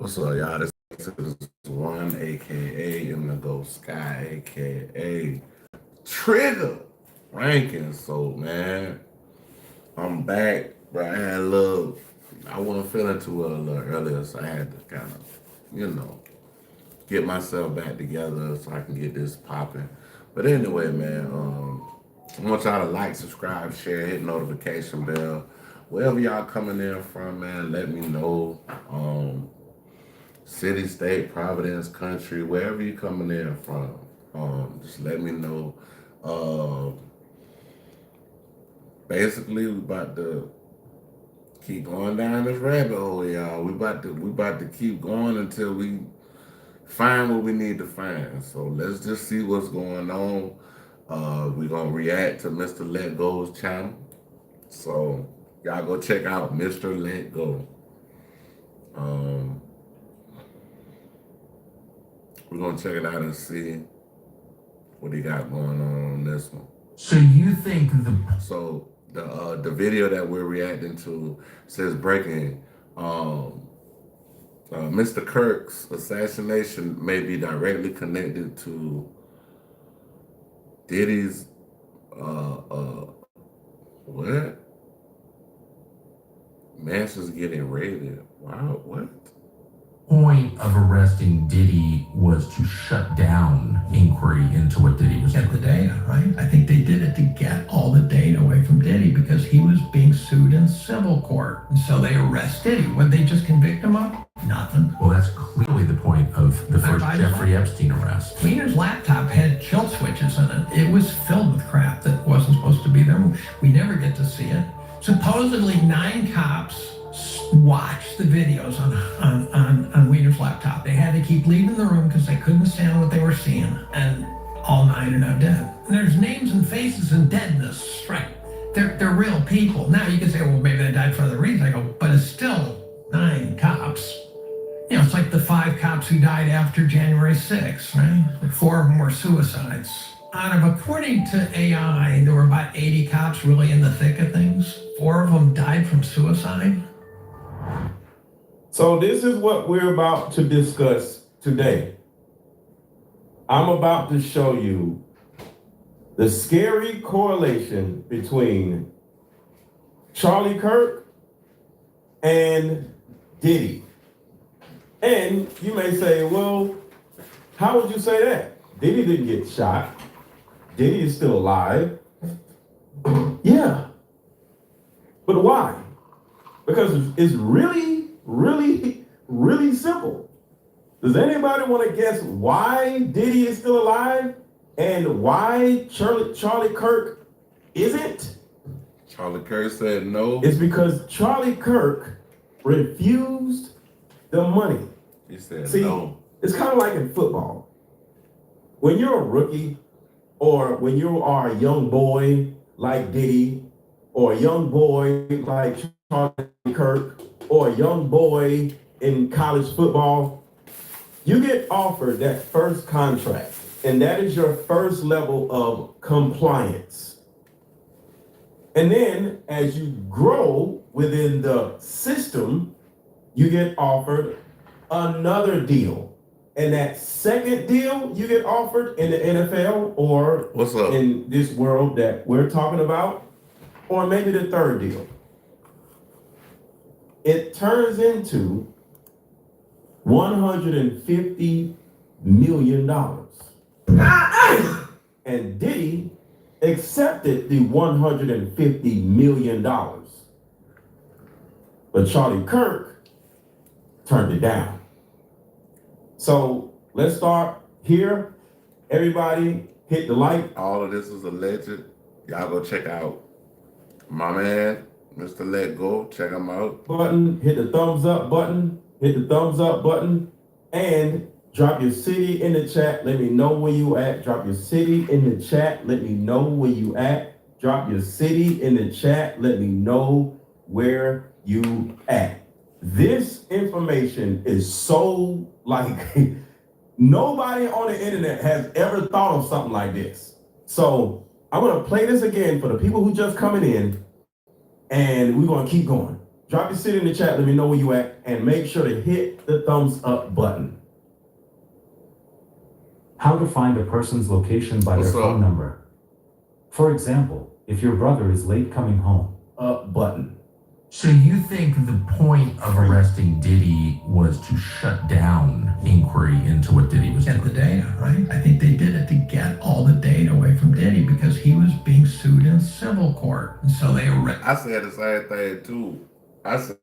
What's up, y'all? This is one, aka Indigo Sky, aka Trigger Ranking. So, man, I'm back, but I had a little, I wasn't feeling too well a little earlier, so I had to kind of, get myself back together so I can get this popping. But anyway, man, I want y'all to like, subscribe, share, hit notification bell. Wherever y'all coming in from, man, let me know. City, state, Providence, country, wherever you coming in from, just let me know. Uh, Basically, we about to keep going down this rabbit hole, y'all. We about to keep going until we find what we need to find. So let's just see what's going on. We're gonna react to Mr. Let Go's channel. So y'all go check out Mr. Let Go. Um, we're gonna check it out and see what he got going on this one. So you think the video that we're reacting to says breaking. Mr. Kirk's assassination may be directly connected to Diddy's what? Mansion's getting raided. Wow, what? point of arresting Diddy was to shut down inquiry into what Diddy was doing? Get the data, right? I think they did it to get all the data away from Diddy because he was being sued in civil court. And so they arrest Diddy. Would they just convict him of? Nothing. Well, that's clearly the point of the first Jeffrey Epstein arrest. Wiener's laptop had kill switches in it. It was filled with crap that wasn't supposed to be there. We never get to see it. Supposedly 9 cops watched the videos on Wiener's laptop. They had to keep leaving the room because they couldn't stand what they were seeing, and all 9 are now dead. And there's names and faces and deadness, right? They're real people. Now you can say, well, maybe they died for other reasons. I go, but it's still 9 cops. You know, it's like the 5 cops who died after January 6th, right? Like 4 of them were suicides. According to AI, there were about 80 cops really in the thick of things. 4 of them died from suicide. So this is what we're about to discuss today. I'm about to show you the scary correlation between Charlie Kirk and Diddy. And you may say, well, how would you say that? Diddy didn't get shot. Diddy is still alive. Yeah. But why? Because it's really, really, really simple. Does anybody want to guess why Diddy is still alive and why Charlie Kirk isn't? Charlie Kirk said no. It's because Charlie Kirk refused the money. He said See, no. It's kind of like in football. When you're a rookie or when you are a young boy like Diddy or a young boy like Charlie Kirk or a young boy in college football, you get offered that first contract, and that is your first level of compliance. And then as you grow within the system, you get offered another deal. And that second deal you get offered in the NFL or in this world that we're talking about, or maybe the third deal, it turns into $150 million. And Diddy accepted the $150 million. But Charlie Kirk turned it down. So let's start here. Everybody hit the like. All of this is alleged. Y'all go check out my man, Mr. Let Go. Check him out. Button, hit the thumbs up button, and drop your city in the chat. Let me know where you at. Drop your city in the chat. Let me know where you at. Drop your city in the chat. Let me know where you at. This information is so nobody on the internet has ever thought of something like this. So I'm gonna play this again for the people who just coming in, and we're gonna keep going. Drop your city in the chat, let me know where you at, and make sure to hit the thumbs up button. How to find a person's location by What's their up? phone number. For example, if your brother is late coming home. Up button. So you think the point of arresting Diddy was to shut down inquiry into what Diddy was Get the doing? data, right? I think they did it to get all the data away from Diddy because he was being sued in civil court. And so they arrested. I said the same thing too. I said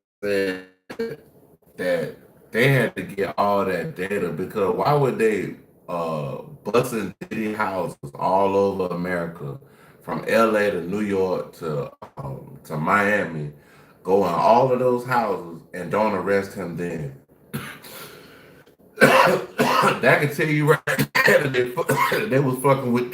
that they had to get all that data because why would they busting Diddy houses all over America, from LA to New York to Miami, go in all of those houses and don't arrest him then? That can tell you right there that they was fucking with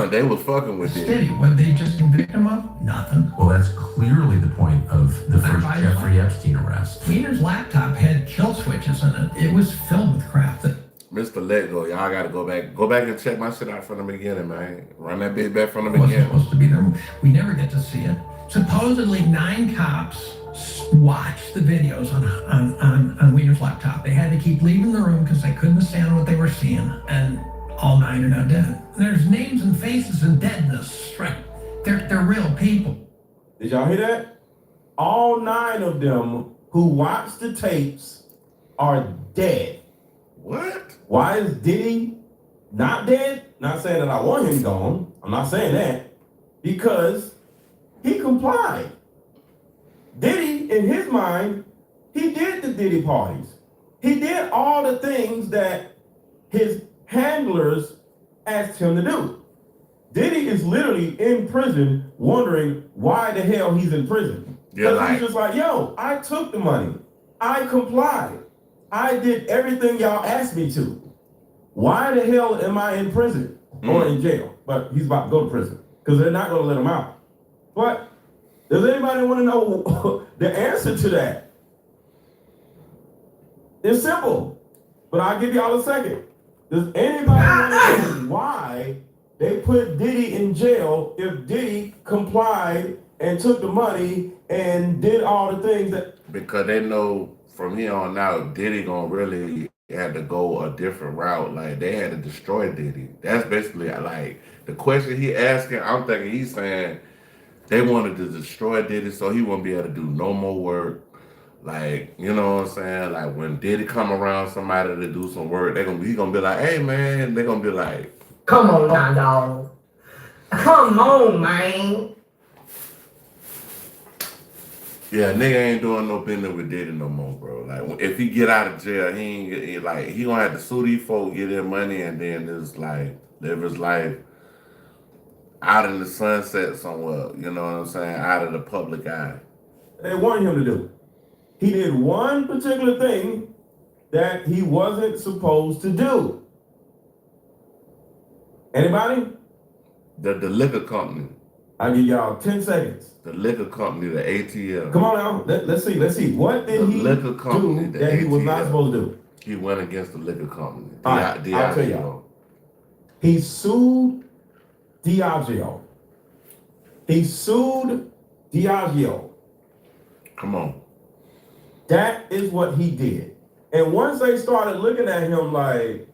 they was fucking with Diddy. Diddy, what they just convict him of? Nothing. Well, that's clearly the point of the first Jeffrey Epstein arrest. Wiener's laptop had kill switches in it. It was filled with crap that Mr. Lego, y'all gotta go back and check my shit out from the beginning, man. Run that bitch back from the wasn't beginning. supposed to be there. We never get to see it. Supposedly 9 cops watched the videos on Wiener's laptop. They had to keep leaving the room because they couldn't stand what they were seeing, and all 9 are now dead. There's names and faces and deadness, right? They're real people. Did y'all hear that? All 9 of them who watched the tapes are dead. What? Why is Diddy not dead? Not saying that I want him gone. I'm not saying that. Because he complied. Diddy, in his mind, he did the Diddy parties. He did all the things that his handlers asked him to do. Diddy is literally in prison wondering why the hell he's in prison. Yeah, Because he's just like, yo, I took the money. I complied. I did everything y'all asked me to. Why the hell am I in prison or in jail? But he's about to go to prison because they're not going to let him out. But does anybody want to know the answer to that? It's simple, but I'll give y'all a second. Does anybody want to know why they put Diddy in jail if Diddy complied and took the money and did all the things that... Because they know from here on out, Diddy gonna really had to go a different route. Like they had to destroy Diddy. That's basically like the question he asking. I'm thinking he's saying they wanted to destroy Diddy so he won't be able to do no more work. Like, you know what I'm saying? Like when Diddy come around somebody to do some work, he gonna be like, hey man, they gonna be like, come on now, dog. Come on, man. yeah, nigga ain't doing no business with Diddy no more, bro. Like if he get out of jail, he gonna have to sue these folks, get their money, and then just like live his life out in the sunset somewhere. You know what I'm saying? Out of the public eye. they wanted him to do. He did one particular thing that he wasn't supposed to do. Anybody? The liquor company. I'll give y'all 10 seconds. The liquor company, the ATL. Come on now, let's see. What did he liquor company, do the that he was not ATL. supposed to do? He went against the liquor company. All right, I'll tell y'all. He sued Diageo. Come on. That is what he did. And once they started looking at him like,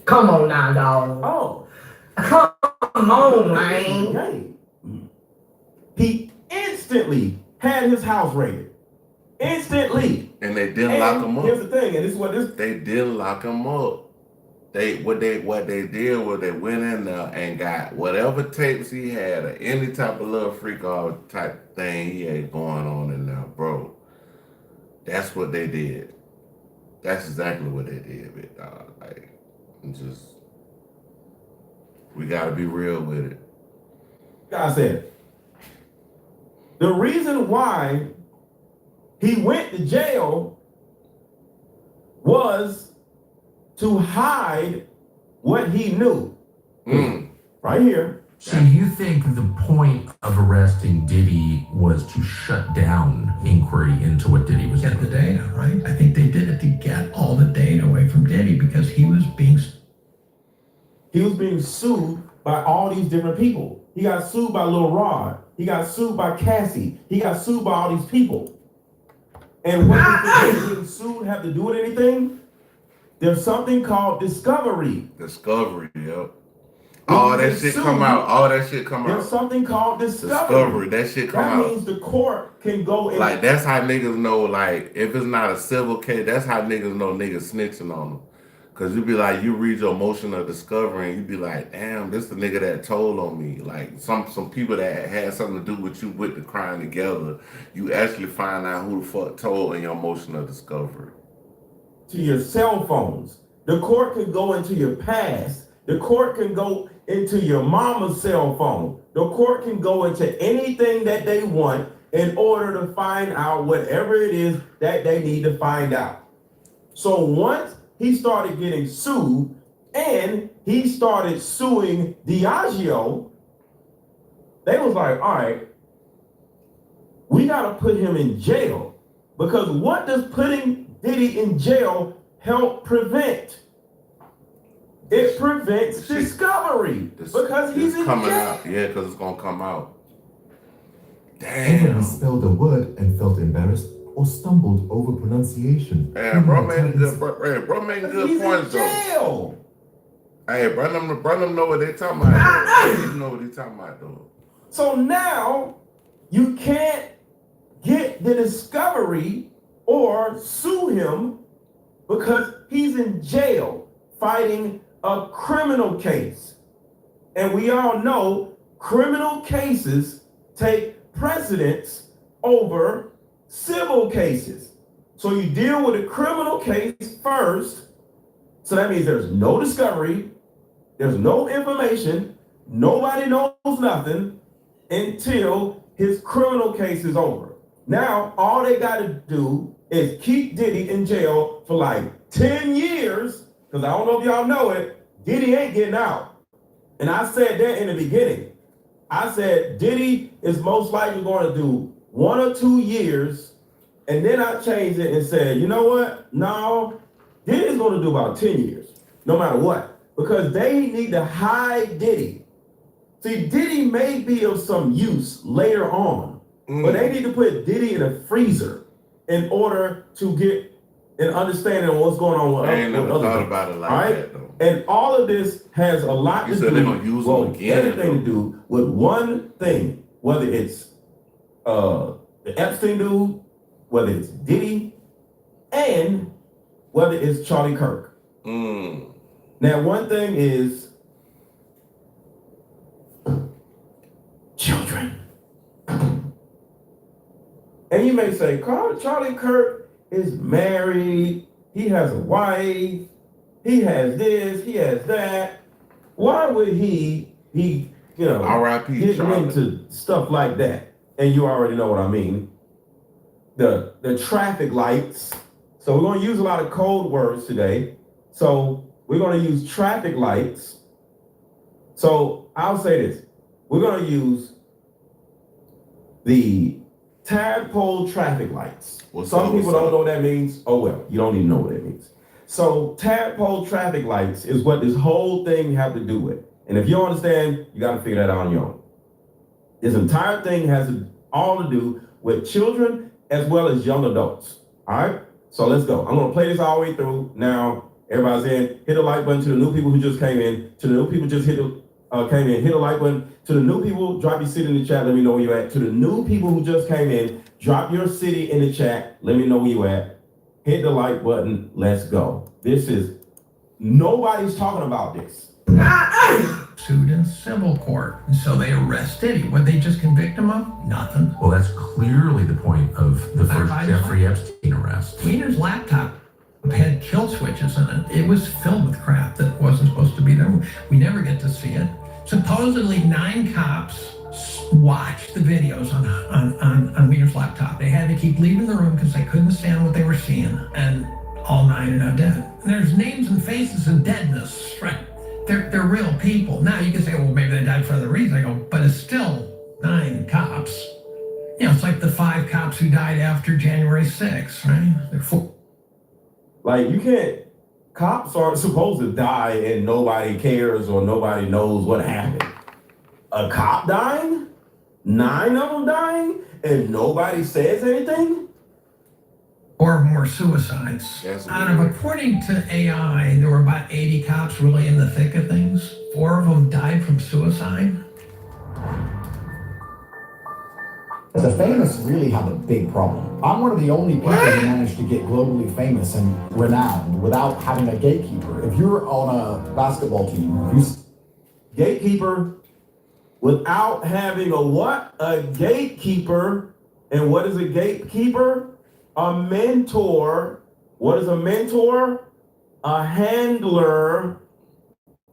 Come on now, dog. oh, Come on, man. hey. He instantly had his house raided. Instantly. And they didn't lock him up. Here's the thing, and this is what this... They didn't lock him up. What they did was they went in there and got whatever tapes he had or any type of little freak out type thing he had going on in there, bro. That's what they did. That's exactly what they did, big dog. Like, we gotta be real with it. God said, the reason why he went to jail was to hide what he knew. Right here. So you think the point of arresting Diddy was to shut down inquiry into what Diddy was Get doing? the data, right? I think they did it to get all the data away from Diddy because he was being He was being sued by all these different people. He got sued by Lil Rod. He got sued by Cassie. He got sued by all these people. And what does the getting sued have to do with anything? There's something called discovery. Discovery, yep. All that shit come out. All that shit come out. There's something called discovery. That shit come out. That means the court can go in. Like, that's how niggas know, like, if it's not a civil case, that's how niggas know niggas snitching on them. Cause you be like, you read your motion of discovery and you be like, damn, this the nigga that told on me. Like some people that had something to do with you with the crime together, you actually find out who the fuck told in your motion of discovery. To your cell phones. The court can go into your past. The court can go into your mama's cell phone. The court can go into anything that they want in order to find out whatever it is that they need to find out. So once he started getting sued and he started suing Diageo, they was like, all right, we got to put him in jail, because what does putting Diddy in jail help prevent? It prevents discovery, because he's in coming jail. out. Yeah, because it's going to come out. Anyone Damn. misspelled a word and felt embarrassed or stumbled over pronunciation. Damn, bro making good, bro making good He's points, in though. jail. Hey, bro, them know what they talking about. They know what they talking about, though. So now you can't get the discovery or sue him because he's in jail fighting a criminal case. And we all know criminal cases take precedence over civil cases. So you deal with a criminal case first. So that means there's no discovery, there's no information, nobody knows nothing until his criminal case is over. Now, all they got to do is keep Diddy in jail for like 10 years, because I don't know if y'all know it, Diddy ain't getting out. And I said that in the beginning. I said Diddy is most likely going to do 1 or 2 years, and then I changed it and said, you know what? No, Diddy's going to do about 10 years, no matter what, because they need to hide Diddy. See, Diddy may be of some use later on, but they need to put Diddy in a freezer in order to get an understanding of what's going on with I ain't never other thought things. about it like All right? that, though. And all of this has a lot You to said do, they're gonna use them again, everything to do with one thing, whether it's the Epstein dude, whether it's Diddy, and whether it's Charlie Kirk. Now, one thing is children. And you may say, Charlie Kirk is married, he has a wife, he has this, he has that. Why would he be, R.I.P. getting Charlie. into stuff like that? And you already know what I mean. The traffic lights. So we're going to use a lot of code words today. So we're going to use traffic lights. So I'll say this. We're going to use the tadpole traffic lights. Some people don't know what that means. Oh, well, you don't even know what it means. So tadpole traffic lights is what this whole thing have to do with. And if you don't understand, you got to figure that out on your own. This entire thing has all to do with children as well as young adults. All right? So let's go. I'm going to play this all the way through. Now, everybody's in. Hit the like button to the new people who just came in. To the new people just came in. Hit the like button. To the new people, drop your city in the chat. Let me know where you're at. To the new people who just came in, drop your city in the chat. Let me know where you're at. Hit the like button. Let's go. Nobody's talking about this. Sued in civil court. And so they arrested him. What they just convict him of? Nothing. Well, that's clearly the point of the first Jeffrey Epstein arrest. Wiener's laptop had kill switches in it. It was filled with crap that wasn't supposed to be there. We never get to see it. Supposedly 9 cops watched the videos on Wiener's laptop. They had to keep leaving the room because they couldn't stand what they were seeing. And all 9 are now dead. And there's names and faces and deadness, right? They're real people. Now you can say, well, maybe they died for other reasons. I go, but it's still 9 cops. It's like the 5 cops who died after January 6th, right? They're 4. Like, you can't, cops aren't supposed to die and nobody cares or nobody knows what happened. a cop dying, 9 of them dying, and nobody says anything? Or more suicides. That's According to AI, there were about 80 cops really in the thick of things. 4 of them died from suicide. The famous really have a big problem. I'm one of the only people who managed to get globally famous and renowned without having a gatekeeper. If you're on a basketball team, Gatekeeper without having a what? A gatekeeper. And what is a gatekeeper? A mentor. What is a mentor? A handler.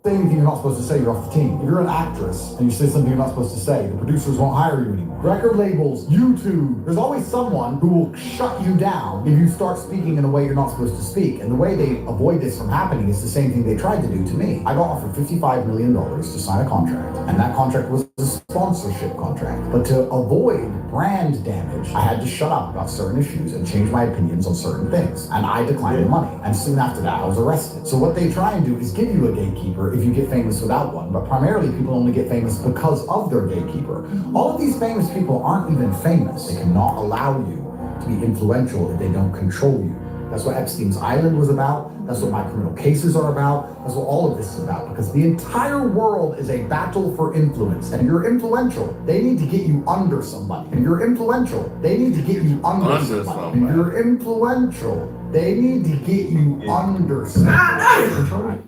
say anything you're not supposed to say, you're off the team. If you're an actress and you say something you're not supposed to say, the producers won't hire you anymore. Record labels, YouTube, there's always someone who will shut you down if you start speaking in a way you're not supposed to speak. And the way they avoid this from happening is the same thing they tried to do to me. I got offered $55 million to sign a contract, and that contract was a sponsorship contract. But to avoid brand damage, I had to shut up about certain issues and change my opinions on certain things. And I declined the money. And soon after that, I was arrested. So what they try and do is give you a gatekeeper if you get famous without one. But primarily, people only get famous because of their gatekeeper. All of these famous people aren't even famous. They cannot allow you to be influential if they don't control you. That's what Epstein's Island was about. That's what my criminal cases are about. That's what all of this is about. Because the entire world is a battle for influence. And you're influential. They need to get you under somebody. And you're influential. They need to get you under somebody. And you're influential. They need to get you under somebody.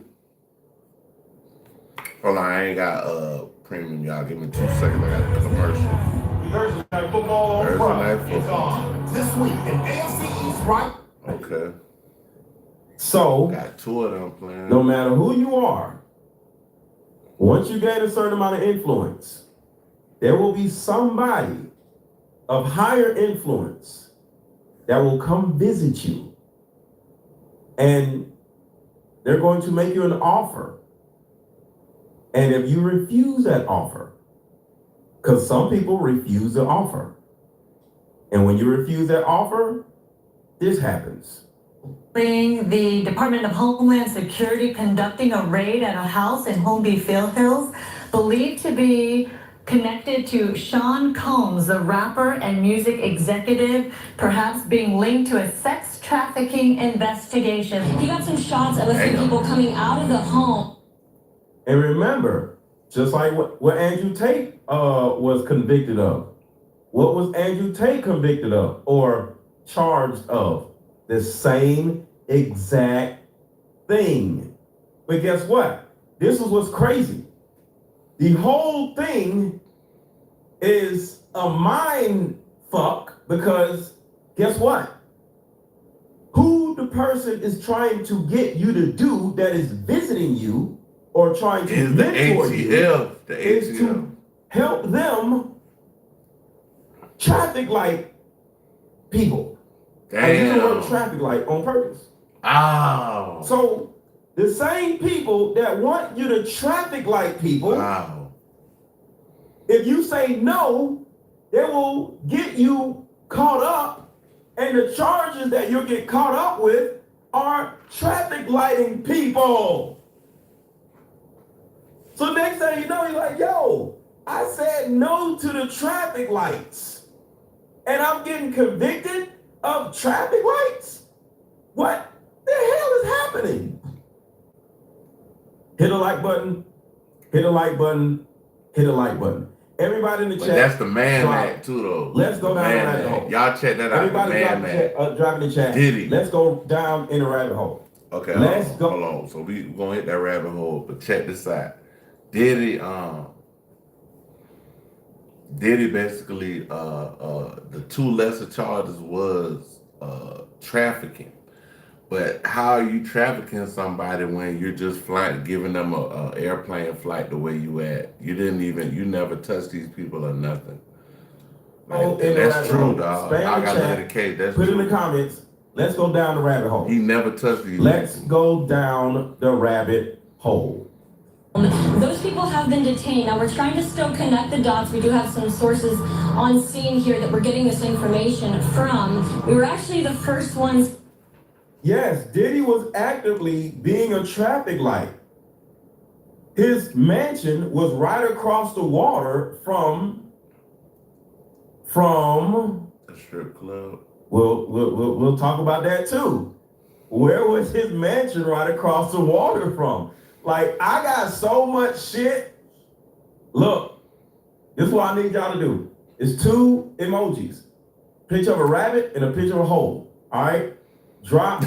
Hold on, I ain't got premium, y'all. Give me 2 seconds. I got a commercial. Thursday Night Football on Thursday Friday. Night Football. This week in AFC East, right? Okay. So, Got 2 of them playing. no matter who you are, once you gain a certain amount of influence, there will be somebody of higher influence that will come visit you. And they're going to make you an offer. And if you refuse that offer, because some people refuse the offer, and when you refuse that offer, this happens. The Department of Homeland Security conducting a raid at a house in Holmby Hills, believed to be connected to Sean Combs, the rapper and music executive, perhaps being linked to a sex trafficking investigation. You got some shots of a few people coming out of the home. And remember, just like what Andrew Tate was convicted of. What was Andrew Tate convicted of or charged of? The same exact thing. But guess what? This is what's crazy. The whole thing is a mind fuck because guess what? Who the person is trying to get you to do that is visiting you or trying to Is the mentor you ATF. The is ATF. to help them traffic light people. I use the word traffic light on purpose. Ow. So the same people that want you to traffic light people, Wow. if you say no, they will get you caught up, and the charges that you'll get caught up with are traffic lighting people. So next thing you know, you're like, yo, I said no to the traffic lights, and I'm getting convicted of traffic lights? What the hell is happening? Hit a like button, hit a like button, hit a like button. Everybody in the But chat. that's the Man Act too, though. Let's go down the rabbit hole. Y'all check that out. Everybody The Man Act. driving the chat. Diddy. Let's go down in the rabbit hole. Okay, Let's hold go. on, hold on. So we gonna hit that rabbit hole, but check this out. Diddy basically the 2 lesser charges was trafficking. But how are you trafficking somebody when you're just giving them a airplane flight the way you at? You never touched these people or nothing. Like, that's true, dog. I got to the case. That's Put true. in the comments. Let's go down the rabbit hole. He never touched these Let's people. go down the rabbit hole. Those people have been detained. Now we're trying to still connect the dots. We do have some sources on scene here that we're getting this information from. We were actually the first ones. Yes, Diddy was actively being a traffic light. His mansion was right across the water from A strip club. we'll talk about that too. Where was his mansion right across the water from? Like, I got so much shit. Look, this is what I need y'all to do. It's 2 emojis. Picture of a rabbit and a picture of a hole. All right? Drop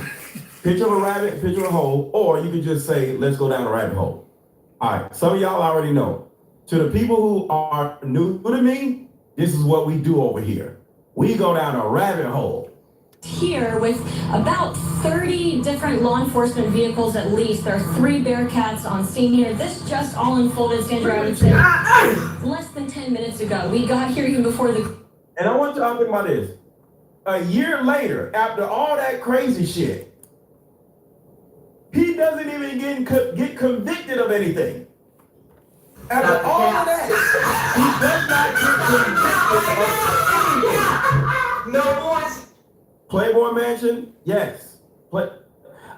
picture of a rabbit, picture of a hole, or you could just say, let's go down a rabbit hole. All right, some of y'all already know. To the people who are new to me, this is what we do over here. We go down a rabbit hole. Here with about 30 different law enforcement vehicles at least. There are 3 Bearcats on scene here. This just all unfolded, Sandra, I would say, less than 10 minutes ago. We got here even before the... And I want y'all to think about this. A year later, after all that crazy shit, he doesn't even get convicted of anything. After all of that, he does not get convicted of anything. No voice. Playboy Mansion, yes.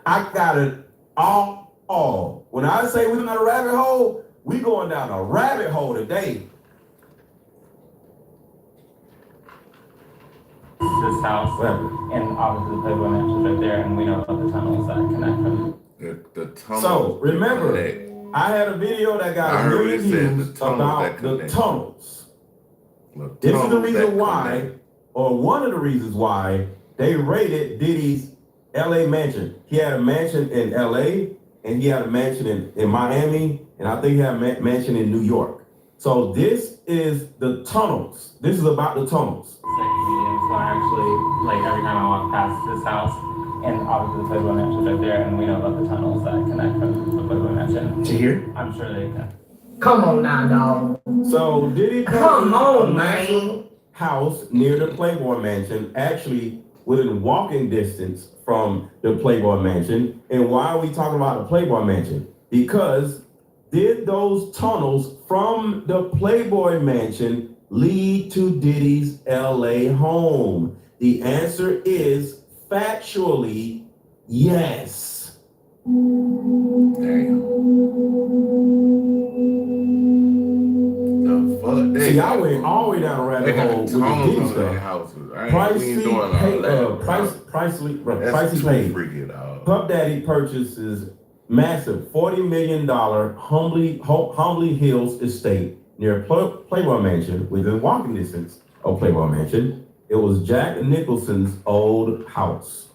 I got it all. When I say we're down a rabbit hole, we going down a rabbit hole today. This house, and obviously the Playboy Mansion's right there, and we know about the tunnels that connect them. The tunnels. So remember, I had a video that got a million views about the tunnels. This is the reason why, or one of the reasons why, they raided Diddy's LA mansion. He had a mansion in LA, and he had a mansion in Miami, and I think he had a mansion in New York. So this is the tunnels. This is about the tunnels. So actually, like every time I walk past this house, and obviously the Playboy Mansion's right there, and we know about the tunnels that connect from the Playboy Mansion. To here? I'm sure they can. Come on now, dog. So Diddy Come on, man. House near the Playboy Mansion, actually within walking distance from the Playboy Mansion. And why are we talking about the Playboy Mansion? Because did those tunnels from the Playboy Mansion lead to Diddy's LA home? The answer is factually yes. Damn. The fuck? See, I went all the way down a rabbit hole with the Diddy stuff. Pricey paid. Puff Daddy purchases massive $40 million Humbly Hills estate near Playboy Mansion within walking distance of Playboy Mansion. It was Jack Nicholson's old house.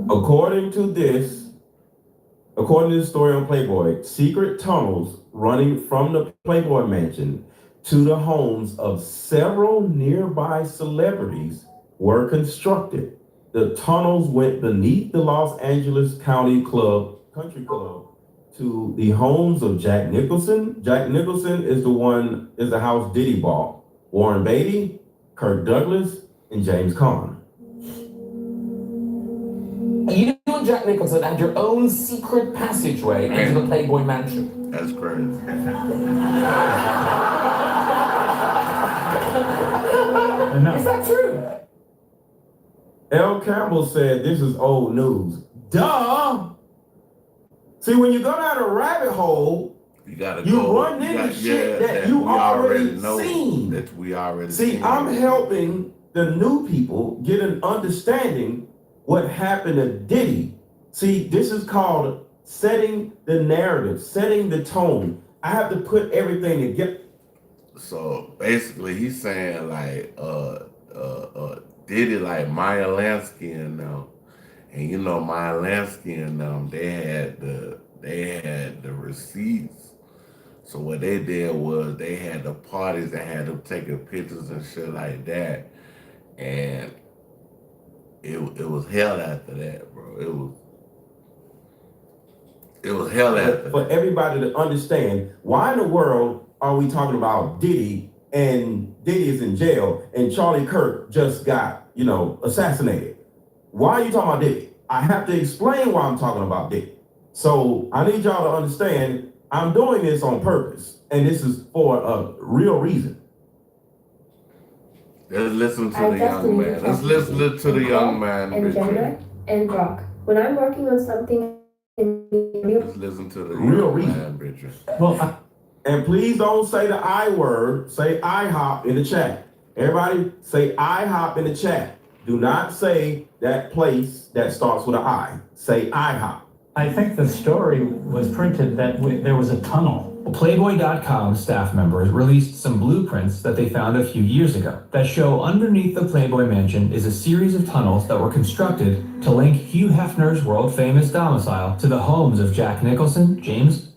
According to this story on Playboy, secret tunnels running from the Playboy Mansion to the homes of several nearby celebrities were constructed. The tunnels went beneath the Los Angeles Country Club to the homes of Jack Nicholson. Jack Nicholson is the house Diddy bought. Warren Beatty, Kirk Douglas, and James Caan. You and Jack Nicholson had your own secret passageway into the Playboy Mansion. That's crazy. Is that true? L. Campbell said this is old news. Duh! See, when you go down a rabbit hole, you run into shit that you already seen. That we already See, seen. I'm helping the new people get an understanding what happened to Diddy. See, this is called setting the narrative, setting the tone. I have to put everything together. So basically, he's saying like, Diddy like Maya Lansky and them, and you know Maya Lansky and them, they had the receipts. So what they did was they had the parties that had them taking pictures and shit like that, and it was hell after that, bro. It was hell after. For everybody to understand, why in the world are we talking about Diddy and Diddy is in jail and Charlie Kirk just got, assassinated? Why are you talking about Diddy? I have to explain why I'm talking about Diddy. So I need y'all to understand I'm doing this on purpose, and this is for a real reason. Let's listen to the young man. Let's listen to the young man. And gender and drug. When I'm working on something Just listen to the Real man, Bridget. Well, and please don't say the I word. Say IHOP in the chat. Everybody say IHOP in the chat. Do not say that place that starts with an I. Say IHOP. I think the story was printed that there was a tunnel. Playboy.com staff members released some blueprints that they found a few years ago that show underneath the Playboy mansion is a series of tunnels that were constructed to link Hugh Hefner's world-famous domicile to the homes of Jack Nicholson, James.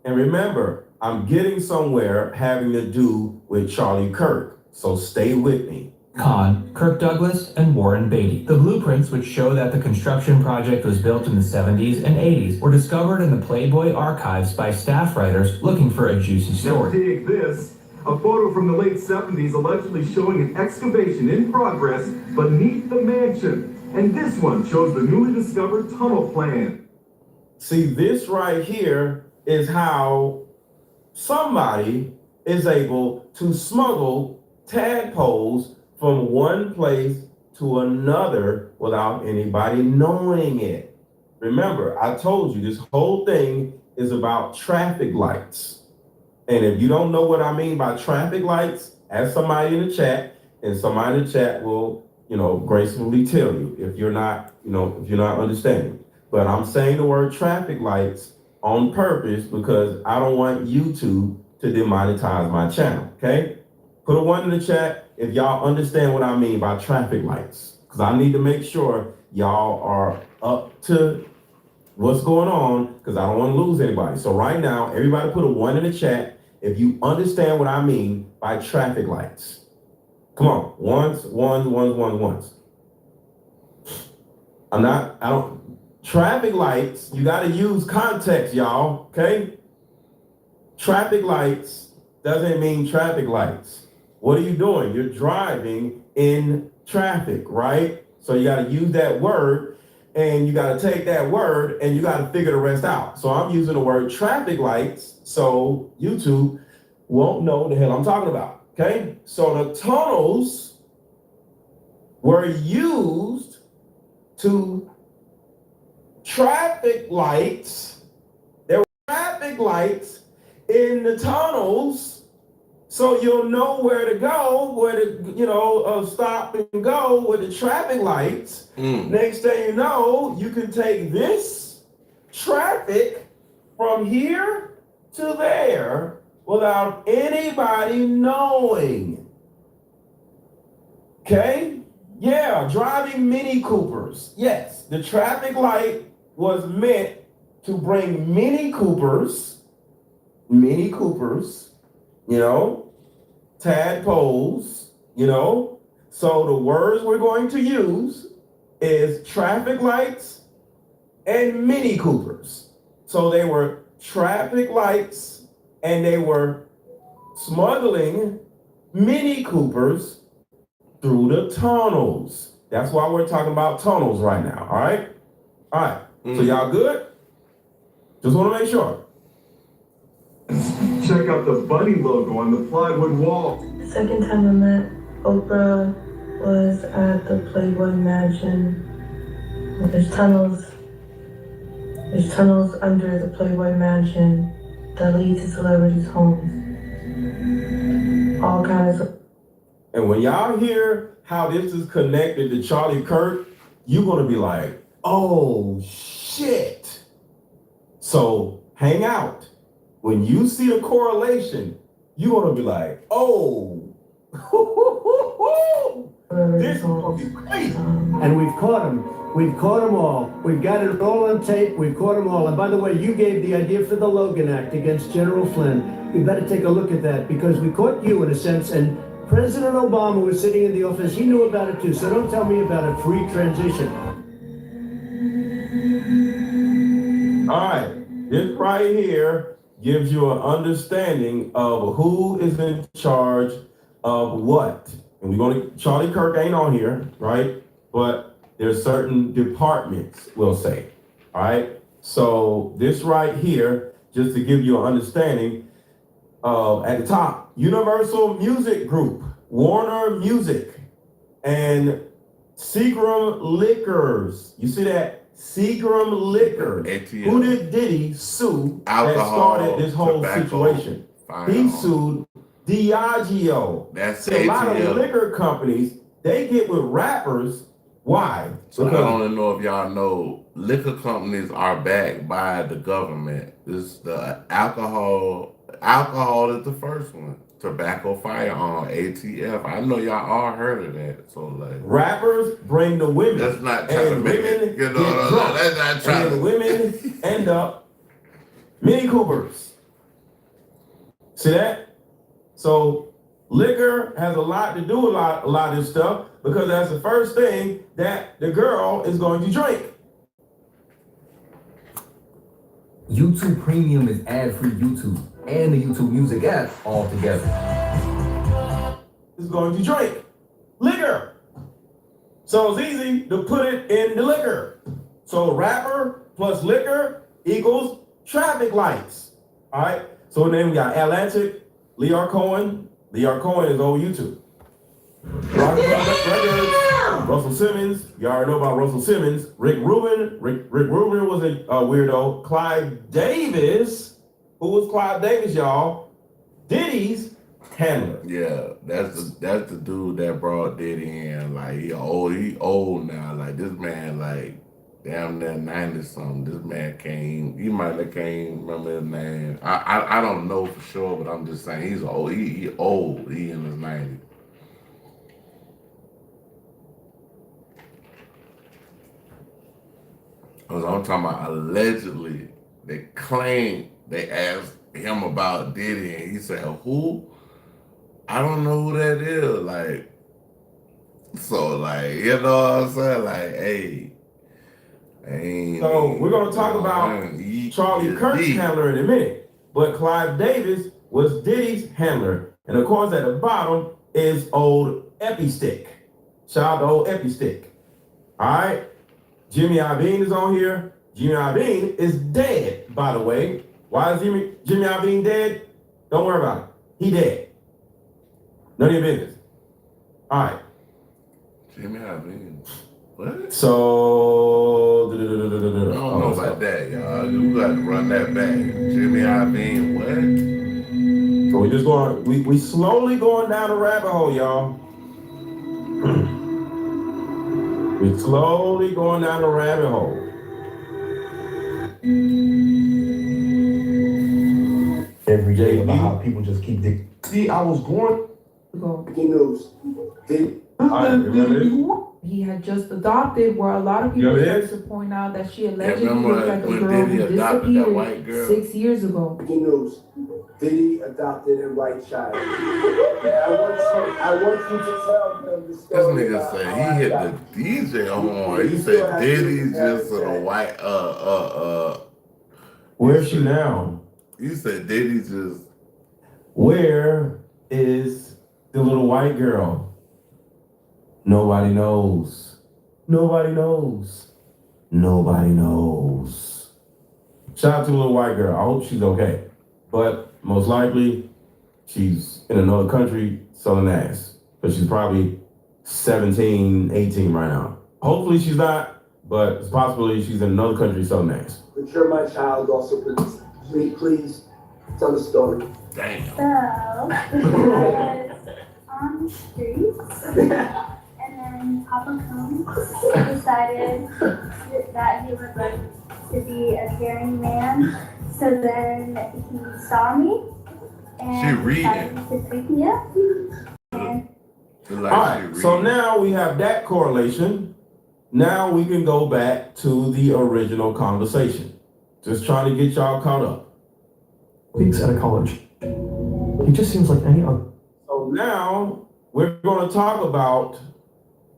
And remember, I'm getting somewhere having to do with Charlie Kirk, so stay with me. Kahn, Kirk Douglas, and Warren Beatty. The blueprints, which show that the construction project was built in the 70s and 80s, were discovered in the Playboy archives by staff writers looking for a juicy story. Take this, a photo from the late 70s allegedly showing an excavation in progress beneath the mansion. And this one shows the newly discovered tunnel plan. See, this right here is how somebody is able to smuggle tadpoles from one place to another without anybody knowing it. Remember, I told you this whole thing is about traffic lights. And if you don't know what I mean by traffic lights, ask somebody in the chat, and somebody in the chat will, gracefully tell you if you're not understanding. But I'm saying the word traffic lights on purpose because I don't want YouTube to demonetize my channel, okay? Put a 1 in the chat if y'all understand what I mean by traffic lights, because I need to make sure y'all are up to what's going on, because I don't want to lose anybody. So right now, everybody put a 1 in the chat if you understand what I mean by traffic lights. Come on, ones. Traffic lights, you got to use context, y'all, okay? Traffic lights doesn't mean traffic lights. What are you doing? You're driving in traffic, right? So you got to use that word, and you got to take that word, and you got to figure the rest out. So I'm using the word traffic lights, so YouTube won't know the hell I'm talking about, okay? So the tunnels were used to traffic lights. There were traffic lights in the tunnels, so you'll know where to go, where to stop and go with the traffic lights. Next thing you know, you can take this traffic from here to there without anybody knowing. Okay? Yeah, driving Mini Coopers. Yes, the traffic light was meant to bring Mini Coopers, tadpoles, So the words we're going to use is traffic lights and Mini Coopers. So they were traffic lights and they were smuggling Mini Coopers through the tunnels. That's why we're talking about tunnels right now, all right? All right, So y'all good? Just want to make sure. Check out the bunny logo on the plywood wall. The second time I met Oprah was at the Playboy Mansion. There's tunnels under the Playboy Mansion that lead to celebrities' homes. All kinds of. And when y'all hear how this is connected to Charlie Kirk, you're gonna be like, oh shit. So hang out. When you see the correlation, you're gonna be like, oh, this is gonna be crazy. And we've caught them. We've caught them all. We've got it all on tape. We've caught them all. And by the way, you gave the idea for the Logan Act against General Flynn. We better take a look at that because we caught you in a sense. And President Obama was sitting in the office. He knew about it too. So don't tell me about a free transition. All right, this right here gives you an understanding of who is in charge of what. And Charlie Kirk ain't on here, right? But there's certain departments, we'll say, all right? So this right here, just to give you an understanding, at the top, Universal Music Group, Warner Music, and Seagram Liquors. You see that Seagram Liquor. ATL. Who did Diddy sue that Alcohol, started this whole tobacco, situation? He sued Diageo. That's See, a lot of ATL. liquor companies, they get with rappers. Why? So Because I don't know if y'all know, liquor companies are backed by the government. This the alcohol. Alcohol is the first one. Tobacco, firearm, ATF. I know y'all all heard of that. So like, rappers bring the women. let's not try to and make women it. You know, get drunk. let's not try And to. the women end up Mini Coopers. See that? So liquor has a lot to do with a lot of this stuff because that's the first thing that the girl is going to drink. YouTube Premium is ad-free YouTube and the YouTube Music app all together. Is going to drink liquor. So it's easy to put it in the liquor. So rapper plus liquor equals traffic lights. All right. So then we got Atlantic, Lear Cohen. Lear Cohen is old YouTube. Russell Simmons. You already know about Russell Simmons. Rick Rubin. Rick Rubin was a weirdo. Clive Davis. Who was Clive Davis, y'all? Diddy's handler. Yeah, that's the dude that brought Diddy in. Like he old now. Like this man, like damn near 90 something. This man came. He might have came. Remember his name? I don't know for sure, but I'm just saying he's old. He old. He in his 90s. I'm talking about allegedly. They claim they asked him about Diddy, and he said, "Who? I don't know who that is." Like, so, like, you know what I'm saying? Like, hey, So we're gonna talk about Charlie Kirk's handler in a minute, but Clive Davis was Diddy's handler, and of course at the bottom is old Epi Stick. Shout out to old Epi Stick. All right. Jimmy Iovine is on here. Jimmy Iovine is dead, by the way. Why is Jimmy Iovine dead? Don't worry about it. He dead. None of your business. All right. Jimmy Iovine. What? So I don't know about that, y'all. You got to run that back. Jimmy Iovine, what? So we just going. We slowly going down the rabbit hole, y'all. We slowly going down the rabbit hole. Every day about how people just keep See, I was going. He knows. He had just adopted, where a lot of people started to point out that she allegedly looked like a girl who disappeared 6 years ago. He knows. Diddy adopted a white child. I want you to tell them the story. This nigga said he hit the DJ horn. He said Diddy's just a white Where's she now? You said Diddy's just. Where is the little white girl? Nobody knows. Nobody knows. Nobody knows. Shout out to the little white girl. I hope she's okay. But most likely, she's in another country selling ass. But she's probably 17, 18 right now. Hopefully she's not, but it's possibly she's in another country selling ass. But you're my child also. Please tell the story. Damn. So, I was on the streets. And then Papa Combs decided that he would like to be a caring man. So then he saw me and decided to pick me up. All right, so now we have that correlation. Now we can go back to the original conversation. Just trying to get y'all caught up. Weeks out of college. He just seems like any other. So now we're going to talk about.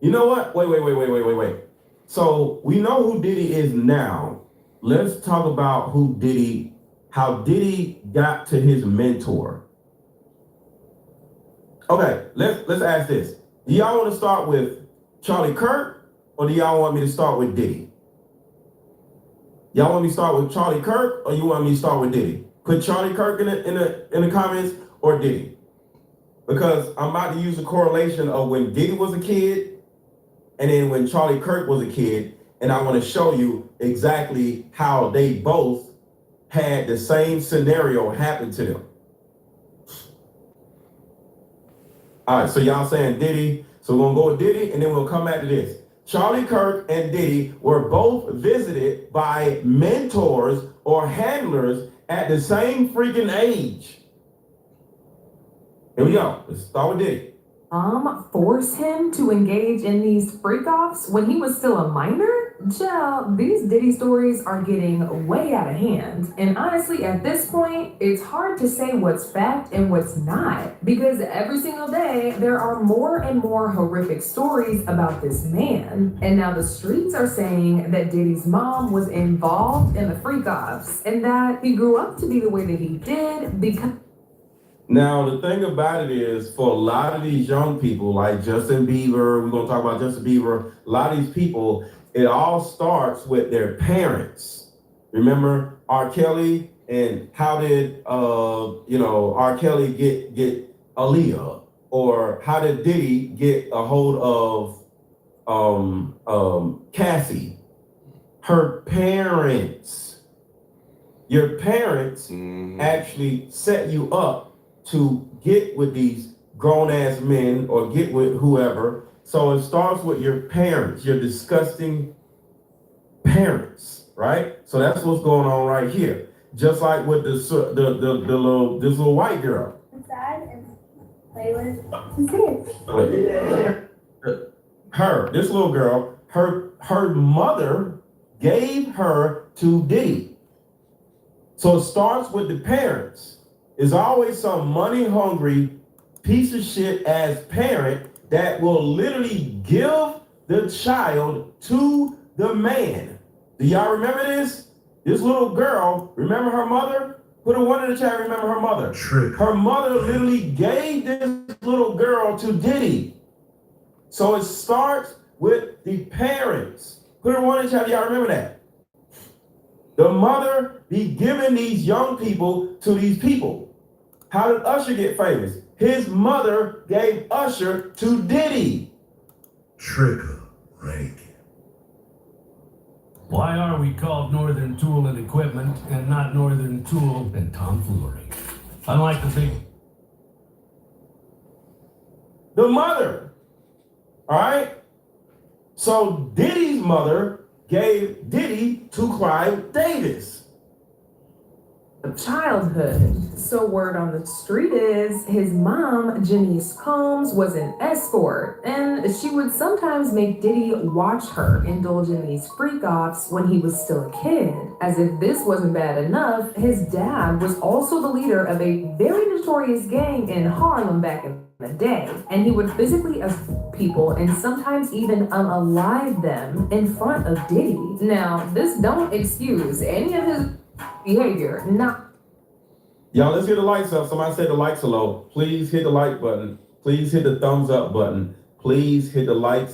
You know what? Wait. So we know who Diddy is now. Let's talk about how Diddy got to his mentor. Okay, let's ask this. Do y'all want to start with Charlie Kirk or do y'all want me to start with Diddy? Y'all want me to start with Charlie Kirk or you want me to start with Diddy? Put Charlie Kirk in the comments or Diddy. Because I'm about to use a correlation of when Diddy was a kid and then when Charlie Kirk was a kid, and I want to show you exactly how they both had the same scenario happen to them. All right, so y'all saying Diddy. So we're gonna go with Diddy, and then we'll come back to this. Charlie Kirk and Diddy were both visited by mentors or handlers at the same freaking age. Here we go. Let's start with Diddy. Force him to engage in these freak-offs when he was still a minor? Child, these Diddy stories are getting way out of hand. And honestly, at this point, it's hard to say what's fact and what's not. Because every single day, there are more and more horrific stories about this man. And now the streets are saying that Diddy's mom was involved in the freak-offs and that he grew up to be the way that he did because... Now, the thing about it is, for a lot of these young people, like Justin Bieber, we're going to talk about Justin Bieber, a lot of these people, it all starts with their parents. Remember R. Kelly, and how did, R. Kelly get Aaliyah? Or how did Diddy get a hold of Cassie? Her parents. Your parents actually set you up to get with these grown-ass men or get with whoever. So it starts with your parents, your disgusting parents, right? So that's what's going on right here. Just like with this little white girl. Inside and play with This little girl, her mother gave her to Diddy. So it starts with the parents. There's always some money-hungry piece of shit as parent that will literally give the child to the man. Do y'all remember this? This little girl, remember her mother? Put a one in the chat, remember her mother. Her mother literally gave this little girl to Diddy. So it starts with the parents. Put a one in the chat, y'all remember that? The mother be giving these young people to these people. How did Usher get famous? His mother gave Usher to Diddy. Trigger Rankin. Why are we called Northern Tool and Equipment and not Northern Tool and Tomfoolery? Unlike the big... The mother. All right? So Diddy's mother gave Diddy to Clive Davis. Childhood. So word on the street is his mom, Janice Combs, was an escort, and she would sometimes make Diddy watch her indulge in these freak-offs when he was still a kid. As if this wasn't bad enough, his dad was also the leader of a very notorious gang in Harlem back in the day, and he would physically assault people and sometimes even unalive them in front of Diddy. Now, this don't excuse any of his behavior. Y'all, let's get the lights up. Somebody said the lights are low. Please hit the like button. Please hit the thumbs up button. Please hit the like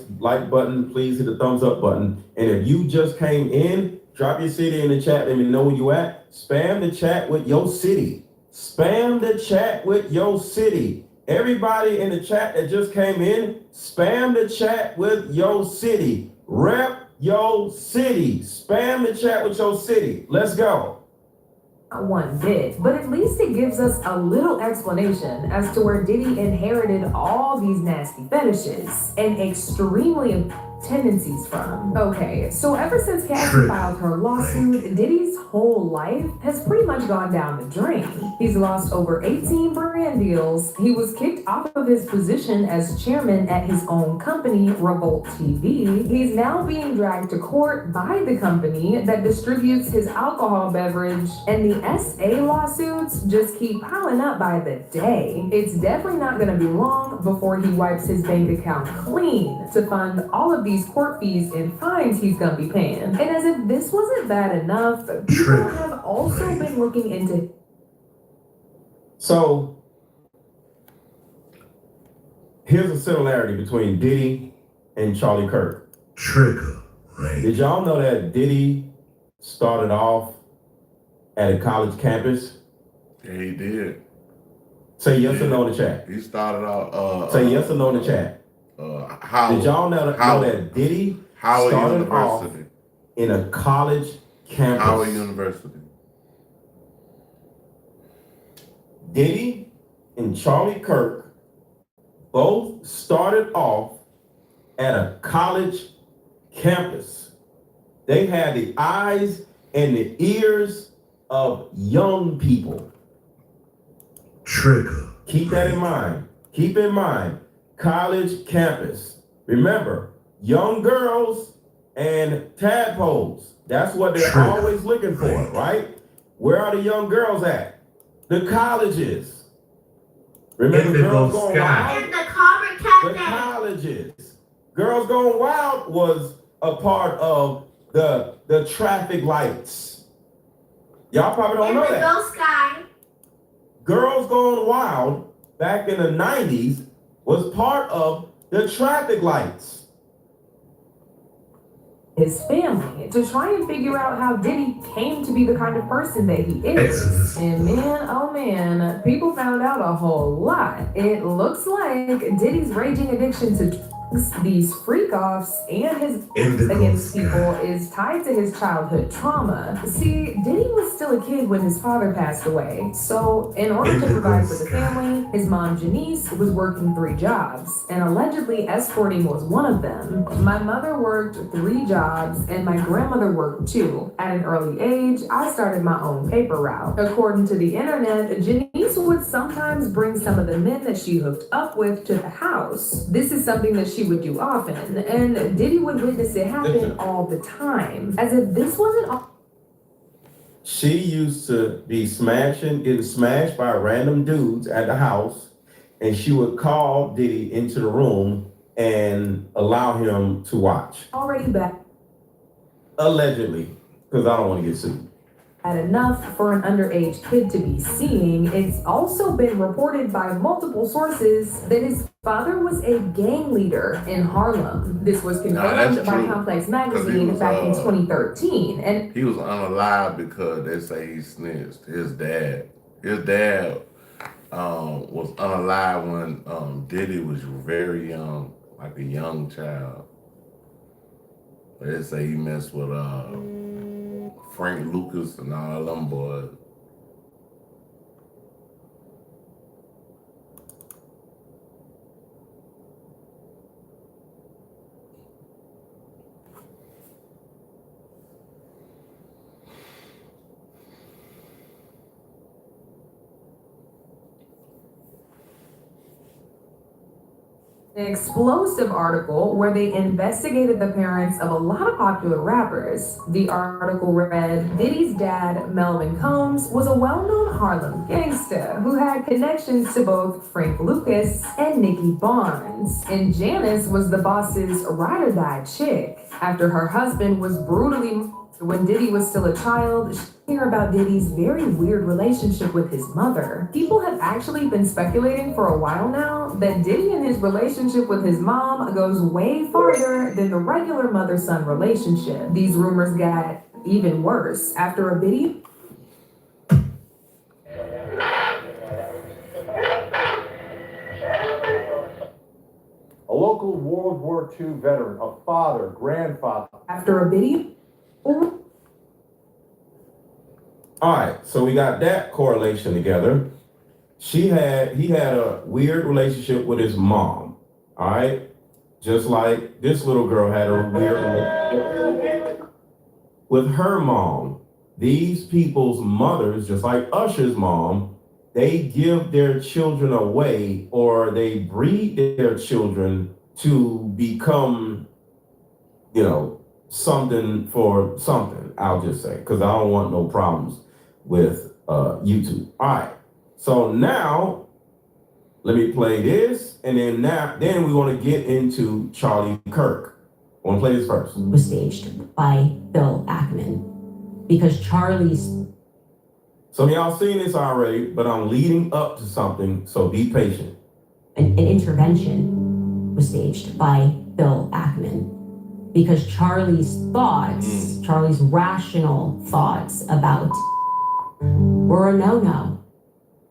button. Please hit the thumbs up button. And if you just came in, drop your city in the chat. Let me know where you at. Spam the chat with your city. Spam the chat with your city. Everybody in the chat that just came in, spam the chat with your city. Rep your city. Spam the chat with your city. Let's go. One bit, but at least it gives us a little explanation as to where Diddy inherited all these nasty fetishes and extremely tendencies from. Okay, so ever since Cassie filed her lawsuit, Diddy's whole life has pretty much gone down the drain. He's lost over 18 brand deals. He was kicked off of his position as chairman at his own company, Revolt TV. He's now being dragged to court by the company that distributes his alcohol beverage, and the SA lawsuits just keep piling up by the day. It's definitely not going to be long before he wipes his bank account clean to fund all of these court fees and fines he's gonna be paying. And as if this wasn't bad enough, people have also been looking into... So, here's a similarity between Diddy and Charlie Kirk. Trigger, right? Did y'all know that Diddy started off at a college campus? Yeah, he did. Say yes or no in the chat. He started off. Say yes or no in the chat. Howard. Did y'all know that Diddy Howard started University. in a college campus. Howard University. Diddy and Charlie Kirk both started off at a college campus. They had the eyes and the ears of young people. Trigger. Keep that in mind. Keep in mind, college campus. Remember, young girls and tadpoles. That's what they're Trigger. always looking for, right? Where are the young girls at? The colleges. Remember, Girls Gone Wild? In the Carver The Cafe. colleges. Girls Gone Wild was a part of the traffic lights. Y'all probably don't know that. Indigo Sky. Girls Gone Wild back in the 90s was part of the traffic lights. His family to try and figure out how Diddy came to be the kind of person that he is. And man, oh man, people found out a whole lot. It looks like Diddy's raging addiction to drugs, these freak-offs, and his against people is tied to his childhood trauma. See, Diddy was still a kid when his father passed away. So in order to provide for the family, his mom Janice was working 3 jobs, and allegedly escorting was one of them. My mother worked 3 jobs, and my grandmother worked 2. At an early age, I started my own paper route. According to the internet, Janice would sometimes bring some of the men that she hooked up with to the house. This is something that she would do often, and Diddy would witness it happen all the time, as if this wasn't all. She used to be getting smashed by random dudes at the house, and she would call Diddy into the room and allow him to watch. Already back. Allegedly, because I don't want to get sued. Had enough for an underage kid to be seeing. It's also been reported by multiple sources that his father was a gang leader in Harlem. This was confirmed by Complex Magazine back in 2013. And he was unalive because they say he snitched. His dad was unalive when Diddy was very young, like a young child. They say he messed with Frank Lucas and all them boys. an explosive article where they investigated the parents of a lot of popular rappers. The article read, Diddy's dad, Melvin Combs, was a well-known Harlem gangster who had connections to both Frank Lucas and Nicky Barnes. And Janice was the boss's ride-or-die chick. After her husband was brutally when Diddy was still a child, she heard about Diddy's very weird relationship with his mother. People have actually been speculating for a while now that Diddy and his relationship with his mom goes way farther than the regular mother-son relationship. These rumors got even worse after a Diddy a local World War II veteran, a father, grandfather. After a Biddy? All right, so we got that correlation together. He had a weird relationship with his mom. All right, just like this little girl had a weird relationship with her mom. These people's mothers, just like Usher's mom, they give their children away, or they breed their children to become, something for something, I'll just say, because I don't want no problems with YouTube. All right, so now let me play this, and then we want to get into Charlie Kirk. I want to play this first. Was staged by Bill Ackman because Charlie's. Some of y'all seen this already, but I'm leading up to something, so be patient. An intervention was staged by Bill Ackman because Charlie's thoughts, Charlie's rational thoughts about were a no-no.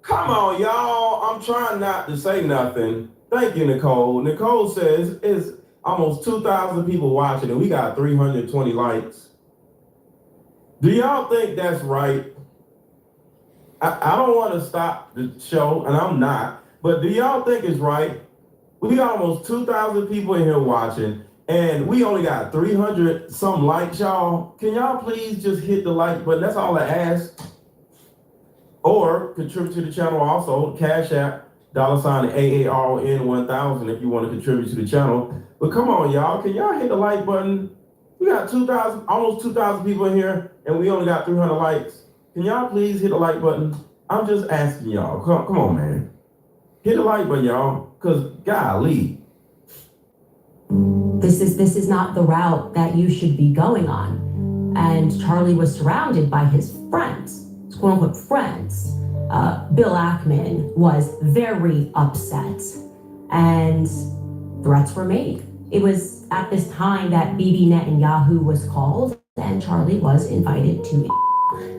Come on, y'all. I'm trying not to say nothing. Thank you, Nicole. Nicole says it's almost 2,000 people watching, and we got 320 likes. Do y'all think that's right? I don't want to stop the show, and I'm not, but do y'all think it's right? We got almost 2,000 people in here watching, and we only got 300 some likes, y'all. Can y'all please just hit the like button? That's all I ask. Or contribute to the channel also, Cash App, $AARN1000 if you want to contribute to the channel. But come on, y'all, can y'all hit the like button? We got 2,000, almost 2,000 people in here, and we only got 300 likes. Can y'all please hit the like button? I'm just asking y'all. Come on, man. Hit the like button, y'all, because golly. This is not the route that you should be going on. And Charlie was surrounded by his friends, his quote unquote friends. Bill Ackman was very upset, and threats were made. It was at this time that Bibi Netanyahu was called, and Charlie was invited to.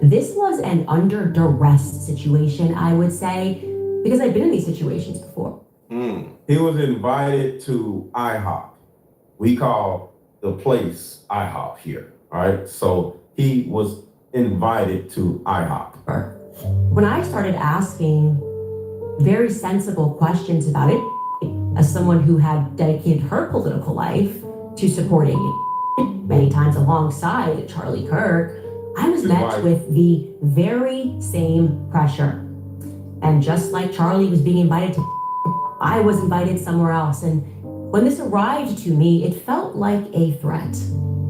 This was an under duress situation, I would say, because I've been in these situations before. He was invited to IHOP. We call the place IHOP here, all right? So he was invited to IHOP. When I started asking very sensible questions about it, as someone who had dedicated her political life to supporting many times alongside Charlie Kirk, I was met with the very same pressure. And just like Charlie was being invited to, I was invited somewhere else. And when this arrived to me, it felt like a threat.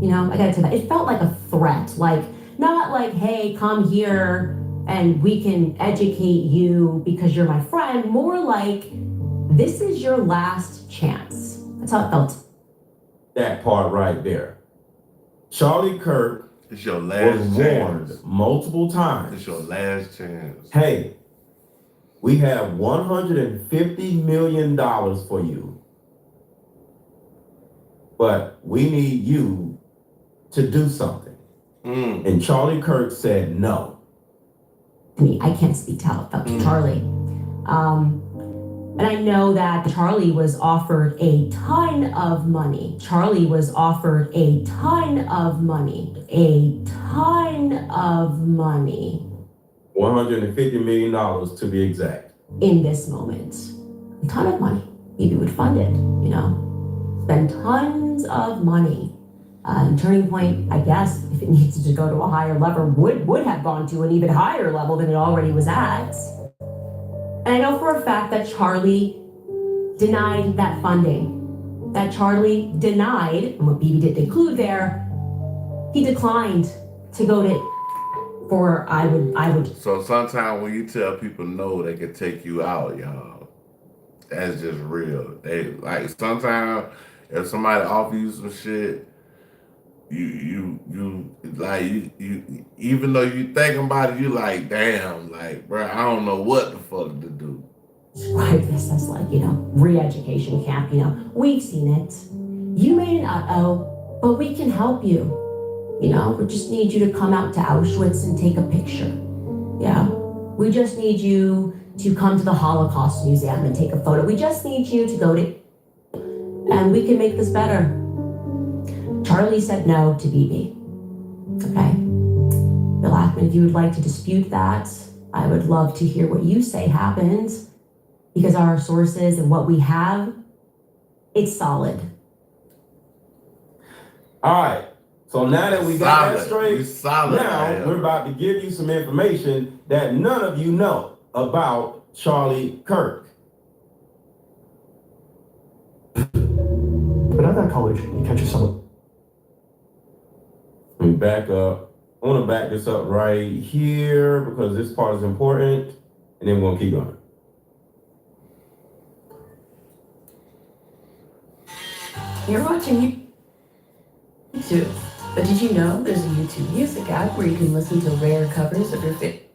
You know, I gotta tell you that. It felt like a threat. Like, not like, hey, come here and we can educate you because you're my friend. More like, this is your last chance. That's how it felt. That part right there. Charlie Kirk it's your last was chance. warned multiple times. It's your last chance. Hey, we have $150 million for you, but we need you to do something. And Charlie Kirk said no. I can't speak to how it felt to Charlie. And I know that Charlie was offered a ton of money. Charlie was offered a ton of money. A ton of money. $150 million to be exact. In this moment. A ton of money. Maybe would fund it, you know. Spend tons of money. Turning Point, I guess, if it needs to go to a higher level, would have gone to an even higher level than it already was at. And I know for a fact that Charlie denied that funding. That Charlie denied, and what Bibi didn't include there, he declined to go to for I would. So sometimes when you tell people no, they can take you out, y'all. That's just real. They like sometimes if somebody offer you some shit, you even though you thinking about it, you like, damn, like, bro, I don't know what the fuck to do. Describe this as like, you know, re-education camp, you know. We've seen it. You made an uh-oh, but we can help you. You know, we just need you to come out to Auschwitz and take a picture. Yeah. We just need you to come to the Holocaust Museum and take a photo. We just need you to go to, and we can make this better. Charlie said no to Bibi. Okay? Bill Ackman, if you would like to dispute that, I would love to hear what you say happened, because our sources and what we have, it's solid. All right. So now that we got that straight, now right, we're about to give you some information that none of you know about Charlie Kirk. But at that college, you catch someone. Let me back up. I want to back this up right here because this part is important, and then we're going to keep going. You're watching YouTube, but did you know there's a YouTube Music app where you can listen to rare covers of your favorite?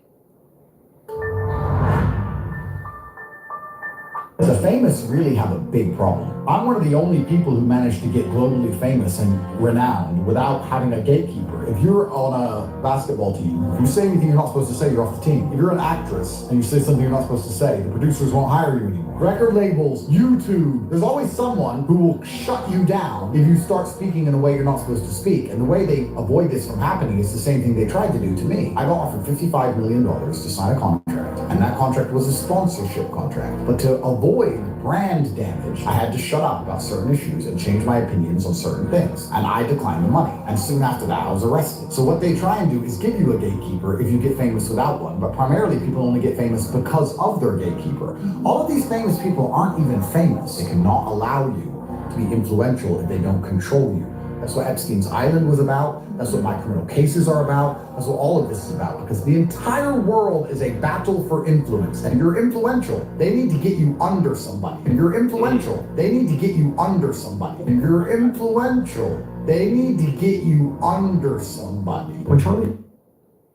It's a famous really have a big problem. I'm one of the only people who managed to get globally famous and renowned without having a gatekeeper. If you're on a basketball team, if you say anything you're not supposed to say, you're off the team. If you're an actress and you say something you're not supposed to say, the producers won't hire you anymore. Record labels, YouTube, there's always someone who will shut you down if you start speaking in a way you're not supposed to speak. And the way they avoid this from happening is the same thing they tried to do to me. I got offered $55 million to sign a contract, and that contract was a sponsorship contract. But to avoid brand damage, I had to shut up about certain issues and change my opinions on certain things. And I declined the money. And soon after that, I was arrested. So what they try and do is give you a gatekeeper if you get famous without one. But primarily, people only get famous because of their gatekeeper. All of these famous people aren't even famous. They cannot allow you to be influential if they don't control you. That's what Epstein's Island was about. That's what my criminal cases are about. That's what all of this is about. Because the entire world is a battle for influence. And if you're influential, they need to get you under somebody. If you're influential, they need to get you under somebody. If you're influential, they need to get you under somebody. When Charlie.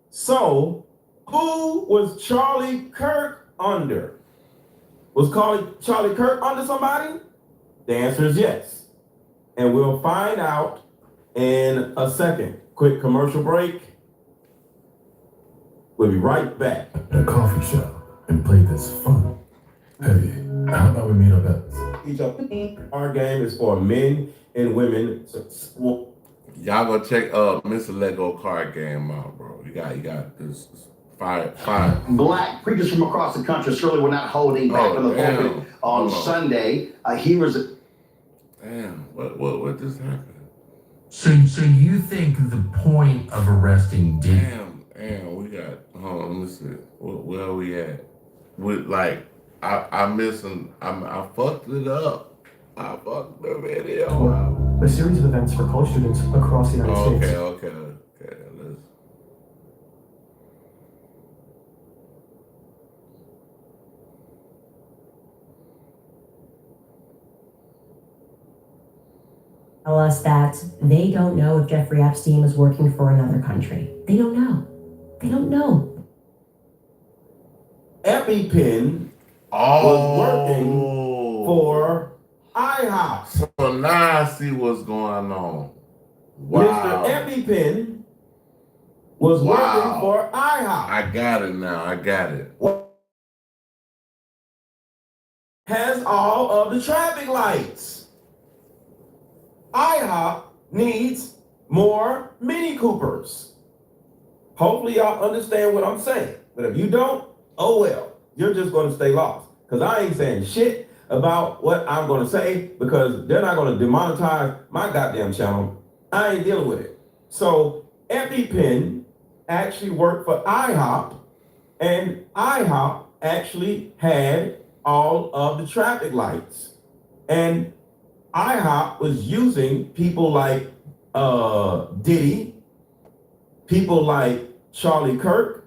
So, who was Charlie Kirk under? Was Charlie Kirk under somebody? The answer is yes. And we'll find out in a second. Quick commercial break. We'll be right back. At a coffee shop and play this fun. Hey, how about we meet up at Each of our game is for men and women. Y'all go check Mr. Lego card game out, bro. You got this fire. Black preachers from across the country surely were not holding back on the pulpit on Sunday. He was. Damn, what just happened? So you think the point of arresting Diddy? Damn, we got. Hold on, let me see. Where are we at? With I'm missing. I fucked it up. I fucked the video up. a series of events for college students across the United States. Okay. Let's. Tell us that they don't know if Jeffrey Epstein was working for another country. They don't know. EpiPen was working for IHOP. So now I see what's going on. Wow. Mr. EpiPen was working for IHOP. I got it now. I got it. Has all of the traffic lights. IHOP needs more Mini Coopers. Hopefully y'all understand what I'm saying. But if you don't, oh well, you're just going to stay lost. Because I ain't saying shit about what I'm going to say because they're not going to demonetize my goddamn channel. I ain't dealing with it. So EpiPen actually worked for IHOP, and IHOP actually had all of the traffic lights. And IHOP was using people like Diddy, people like Charlie Kirk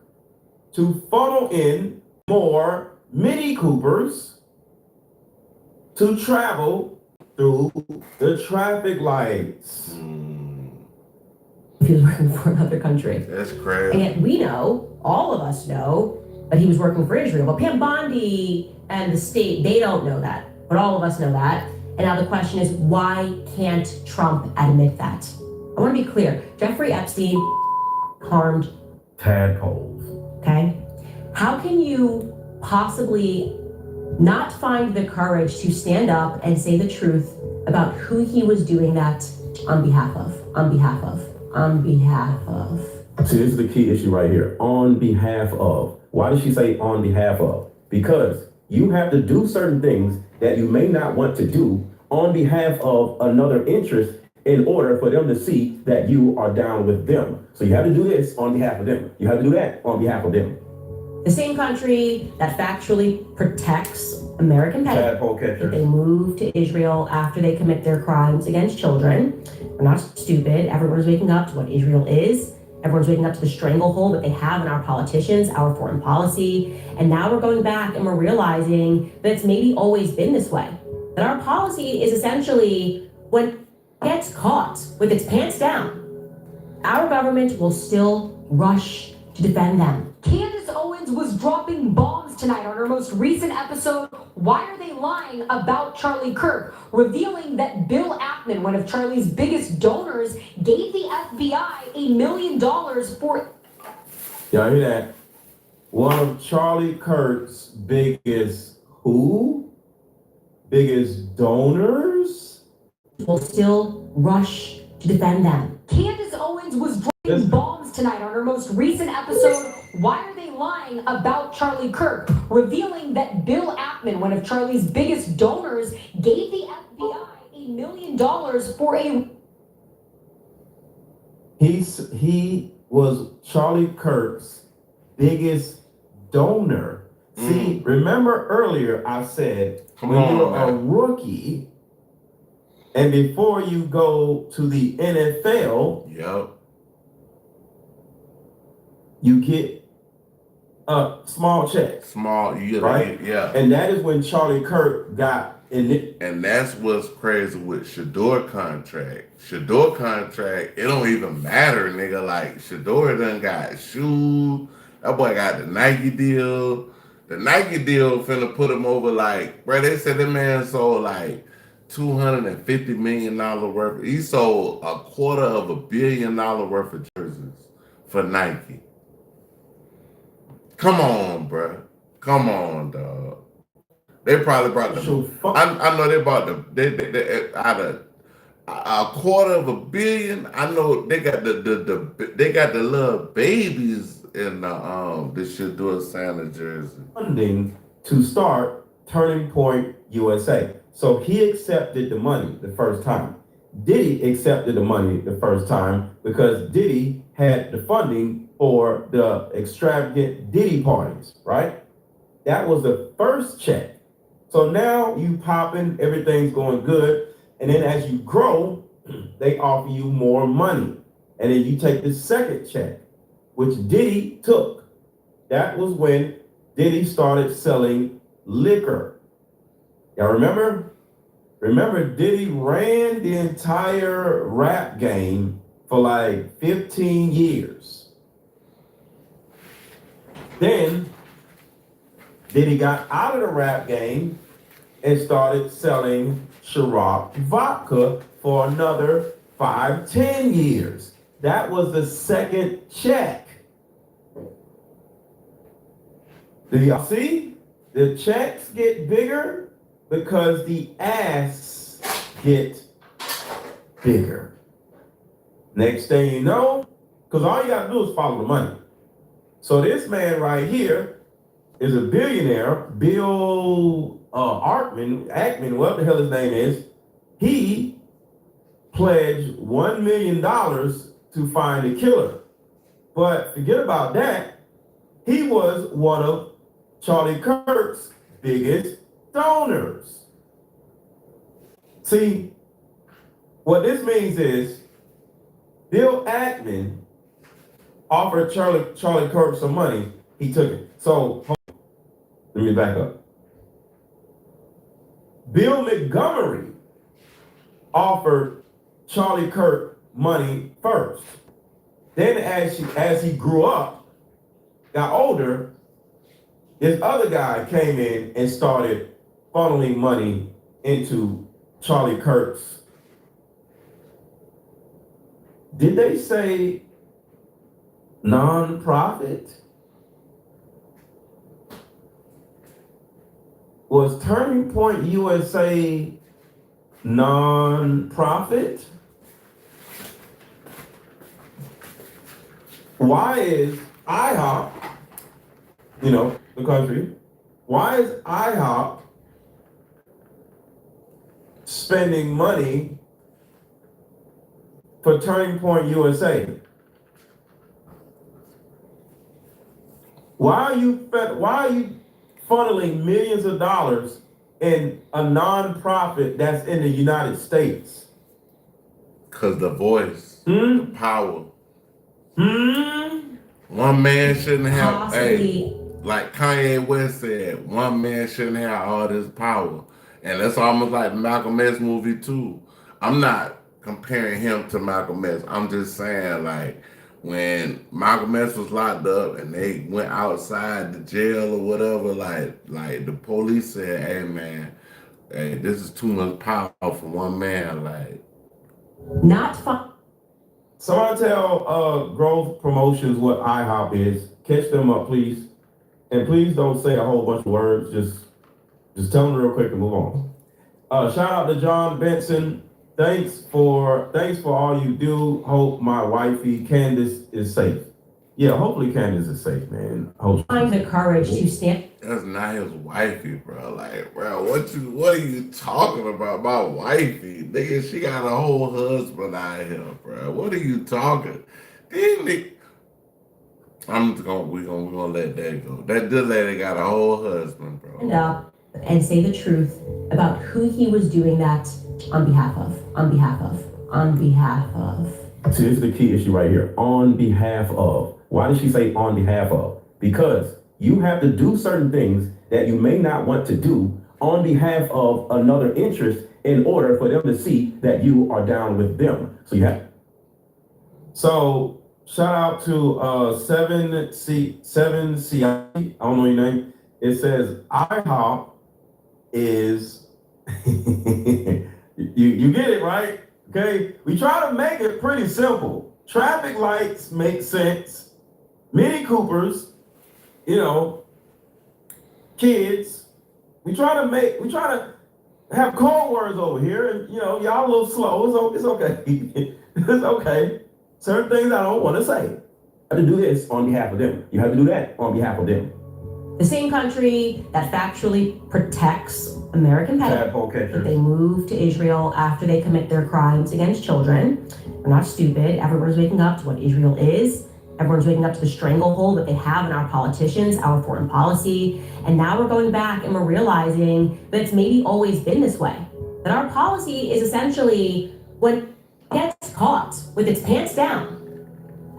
to funnel in more Mini Coopers to travel through the traffic lights. He was working for another country. That's crazy. And yet we know, all of us know, that he was working for Israel. But Pam Bondi and the state, they don't know that. But all of us know that. And now the question is, why can't Trump admit that? I want to be clear. Jeffrey Epstein harmed tadpoles. Okay? How can you possibly not find the courage to stand up and say the truth about who he was doing that on behalf of? See, this is the key issue right here. On behalf of. Why does she say on behalf of? Because you have to do certain things that you may not want to do on behalf of another interest in order for them to see that you are down with them. So you have to do this on behalf of them. You have to do that on behalf of them. The same country that factually protects American Tadpole pets. catchers. They move to Israel after they commit their crimes against children. We're not stupid. Everyone's waking up to what Israel is. Everyone's waking up to the stranglehold that they have in our politicians, our foreign policy. And now we're going back and we're realizing that it's maybe always been this way. That our policy is essentially when it gets caught with its pants down, our government will still rush to defend them. Candace Owens was dropping bombs bombs tonight on her most recent episode, Why Are They Lying About Charlie Kirk, revealing that Bill Ackman, one of Charlie's biggest donors, gave the FBI $1 million for... Y'all hear that? One of Charlie Kirk's biggest biggest donors will still rush to defend them. Candace Owens was dropping bombs tonight on her most recent episode, Why Are They Lying About Charlie Kirk, revealing that Bill Ackman, one of Charlie's biggest donors, gave the FBI $1 million for a... He was Charlie Kirk's biggest donor. See, remember earlier I said when you're a rookie and before you go to the NFL, you get a small check. Right? Yeah. And that is when Charlie Kirk got in it. And that's what's crazy with Shador contract. Shador contract, it don't even matter, nigga. Like, Shador done got shoes. That boy got the Nike deal. The Nike deal finna put him over, like, bro, they said that man sold like $250 million worth. He sold $250 million worth of jerseys for Nike. Come on, bro. Come on, dog. They probably brought the. I know they bought they out of $250 million. I know they got they got the little babies in the Shador Santa jersey. Funding to start Turning Point USA. So he accepted the money the first time. Diddy accepted the money the first time because Diddy had the funding for the extravagant Diddy parties, right? That was the first check. So now you popping, everything's going good. And then as you grow, they offer you more money. And then you take the second check, which Diddy took. That was when Diddy started selling liquor. Y'all remember? Remember, Diddy ran the entire rap game for like 15 years. Then Diddy got out of the rap game and started selling Ciroc vodka for another 5-10 years. That was the second check. Do y'all see? The checks get bigger because the asks get bigger. Next thing you know, because all you got to do is follow the money. So this man right here is a billionaire, Bill Ackman, whatever the hell his name is. He pledged $1 million to find a killer. But forget about that. He was one of Charlie Kirk's biggest donors. See, what this means is Bill Ackman offered Charlie Kirk some money. He took it. So, let me back up. Bill Montgomery offered Charlie Kirk money first. Then as he grew up, got older, this other guy came in and started funneling money into Charlie Kirk's. Did they say nonprofit? Was Turning Point USA non-profit? Why is IHOP, the country, why is IHOP spending money for Turning Point USA? Why are you funneling millions of dollars in a nonprofit that's in the United States? Because the voice, the power. One man shouldn't have, like Kanye West said, one man shouldn't have all this power. And that's almost like the Malcolm X movie too. I'm not comparing him to Malcolm X. I'm just saying, like, when Malcolm X was locked up and they went outside the jail or whatever, like the police said, hey man, hey, this is too much power for one man, like. Not fun. Somebody tell Growth Promotions what IHOP is. Catch them up, please. And please don't say a whole bunch of words. Just tell them real quick and move on. Shout out to John Benson. Thanks for all you do. Hope my wifey Candace is safe. Yeah, hopefully Candace is safe, man. Find the courage to stand. That's not his wifey, bro. Like, bro, what are you talking about? My wifey, nigga, she got a whole husband out here, bro. What are you talking? We're gonna let that go. That good lady got a whole husband, bro. Stand up and say the truth about who he was doing that on behalf of. See, this is the key issue right here. On behalf of. Why did she say on behalf of? Because you have to do certain things that you may not want to do on behalf of another interest in order for them to see that you are down with them. So you have. So shout out to 7C. I don't know your name. It says IHOP is you get it, right? Okay. We try to make it pretty simple. Traffic lights make sense. Mini Coopers, kids. We try to have code words over here, and y'all a little slow. It's okay. It's okay. Certain things I don't want to say. I have to do this on behalf of them. You have to do that on behalf of them. The same country that factually protects American pedophiles, they move to Israel after they commit their crimes against children. We're not stupid. Everyone's waking up to what Israel is. Everyone's waking up to the stranglehold that they have in our politicians, our foreign policy. And now we're going back and we're realizing that it's maybe always been this way. That our policy is essentially when it gets caught with its pants down,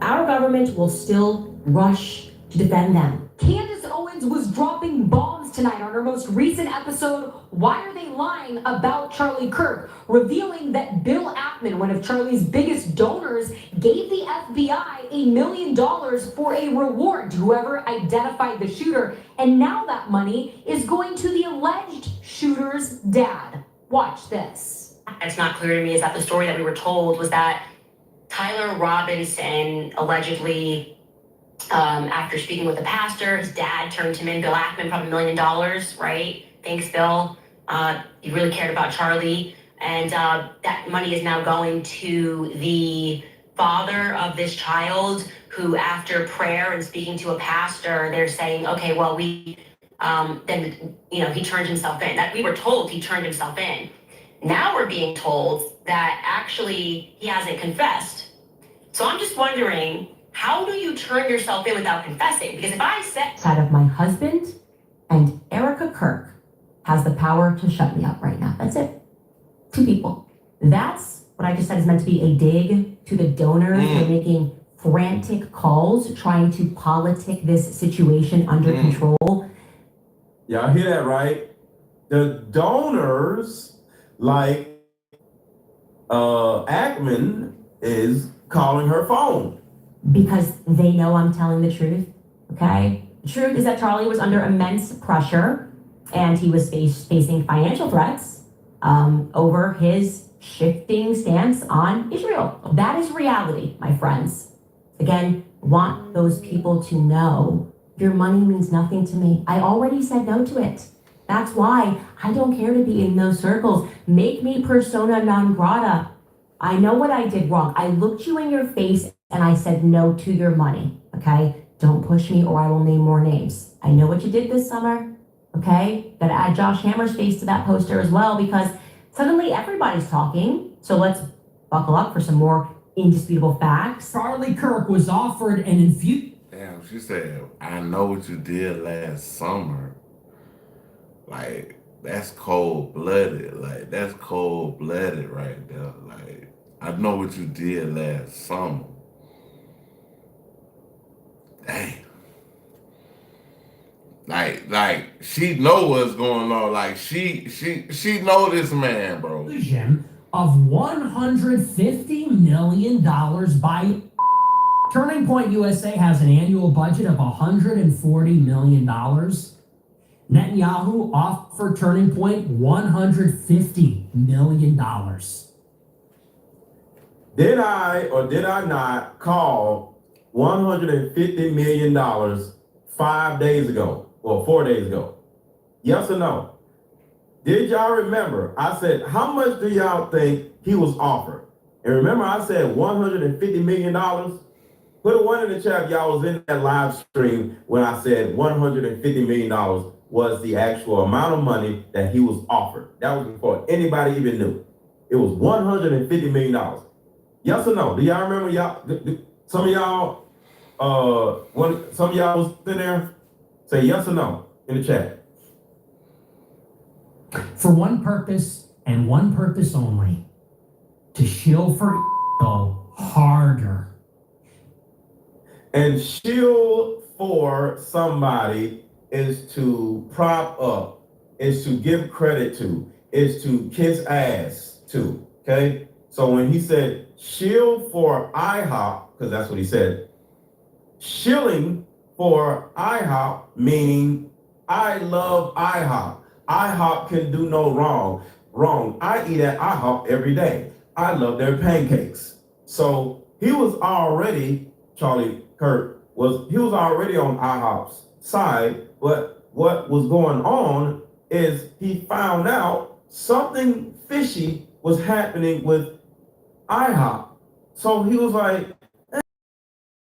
our government will still rush to defend them. Candace Owens was dropping bombs tonight on her most recent episode, Why Are They Lying About Charlie Kirk, revealing that Bill Ackman, one of Charlie's biggest donors, gave the FBI $1 million for a reward to whoever identified the shooter. And now that money is going to the alleged shooter's dad. Watch this. It's not clear to me is that the story that we were told was that Tyler Robinson allegedly, after speaking with the pastor, his dad turned him in, Bill Ackman, from $1 million, right? Thanks, Bill. He really cared about Charlie. And that money is now going to the father of this child who, after prayer and speaking to a pastor, they're saying, okay, well, he turned himself in. That we were told he turned himself in. Now we're being told that actually he hasn't confessed. So I'm just wondering, how do you turn yourself in without confessing? Because if I said side of my husband and Erica Kirk has the power to shut me up right now. That's it. 2 people. That's what I just said is meant to be a dig to the donors. They're making frantic calls, trying to politic this situation under control. Y'all hear that, right? The donors, like Ackman, is calling her phone. Because they know I'm telling the truth, okay? The truth is that Charlie was under immense pressure and he was facing financial threats over his shifting stance on Israel. That is reality, my friends. Again, want those people to know your money means nothing to me. I already said no to it. That's why I don't care to be in those circles. Make me persona non grata. I know what I did wrong. I looked you in your face and I said no to your money, okay? Don't push me or I will name more names. I know what you did this summer, okay? Gotta add Josh Hammer's face to that poster as well because suddenly everybody's talking. So let's buckle up for some more indisputable facts. Charlie Kirk was offered an infusion. Damn, she said, I know what you did last summer. Like, that's cold-blooded. Like, that's cold-blooded right there. Like, I know what you did last summer. Damn. Like she know what's going on. Like she know this man, bro. Of $150 million by Turning Point USA has an annual budget of $140 million. Netanyahu offered Turning Point $150 million. Did I or did I not call $150 million 5 days ago or 4 days ago? Yes or no? Did y'all remember? I said, how much do y'all think he was offered? And remember I said $150 million? Put a one in the chat if y'all was in that live stream when I said $150 million was the actual amount of money that he was offered. That was before anybody even knew. It was $150 million. Yes or no? Do y'all remember y'all? Some of y'all, when some of y'all was in there, say yes or no in the chat. For one purpose and one purpose only, to shield for harder. And shield for somebody is to prop up, is to give credit to, is to kiss ass to, okay? So when he said shield for IHOP, because that's what he said, shilling for IHOP, meaning I love IHOP. IHOP can do no wrong. I eat at IHOP every day. I love their pancakes. So he was already, Charlie Kirk was already on IHOP's side, but what was going on is he found out something fishy was happening with IHOP. So he was like, hey,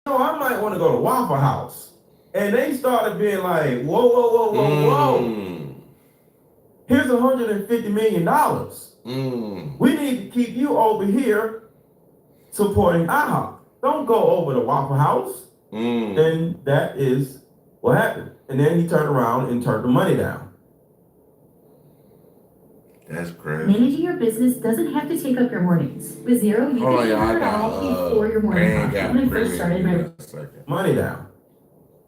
I might want to go to Waffle House. And they started being like, whoa. Here's $150 million. We need to keep you over here supporting IHOP. Don't go over to Waffle House. And that is what happened. And then he turned around and turned the money down. That's crazy. Managing your business doesn't have to take up your mornings. With Zero, you can handle it all before your morning coffee. When I first started my money down.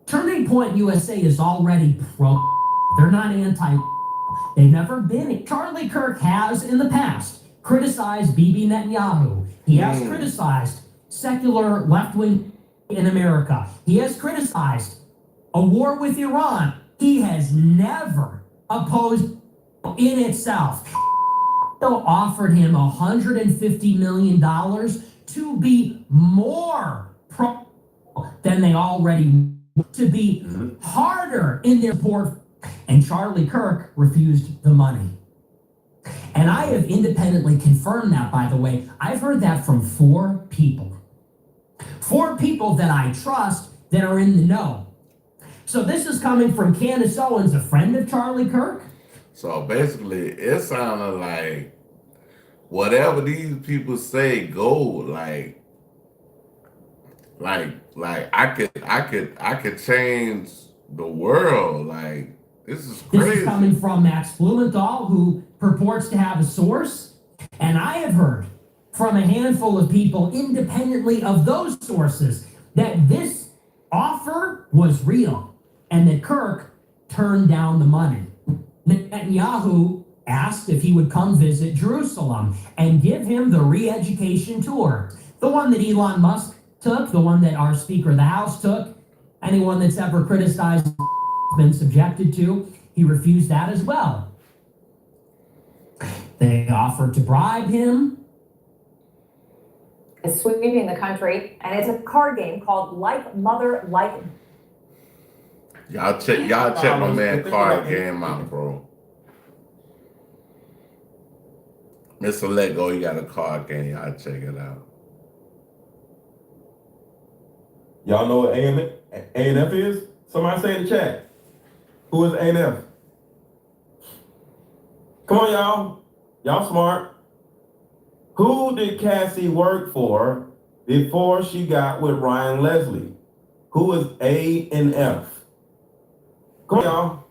Turning Point USA is already pro. They're not anti. They've never been. Charlie Kirk has in the past criticized Bibi Netanyahu. He has criticized secular left-wing in America. He has criticized a war with Iran. He has never opposed in itself. Offered him $150 million to be more pro than they already to be harder in their support. And Charlie Kirk refused the money. And I have independently confirmed that, by the way. I've heard that from 4 people. 4 people that I trust that are in the know. So this is coming from Candace Owens, a friend of Charlie Kirk. So basically, it sounded like whatever these people say go, like I could change the world. Like, this is crazy. This is coming from Max Blumenthal, who purports to have a source. And I have heard from a handful of people independently of those sources that this offer was real and that Kirk turned down the money. Netanyahu asked if he would come visit Jerusalem and give him the re-education tour. The one that Elon Musk took, the one that our Speaker of the House took, anyone that's ever criticized been subjected to, he refused that as well. They offered to bribe him. Is sweeping the country, and it's a card game called Like Mother Like. Y'all check my man card game out, bro. Mr. Let Go, you got a card game. Y'all check it out. Y'all know what A&F is? Somebody say in the chat. Who is A&F? Come on, y'all. Y'all smart. Who did Cassie work for before she got with Ryan Leslie? Who is A&F? Come on, y'all.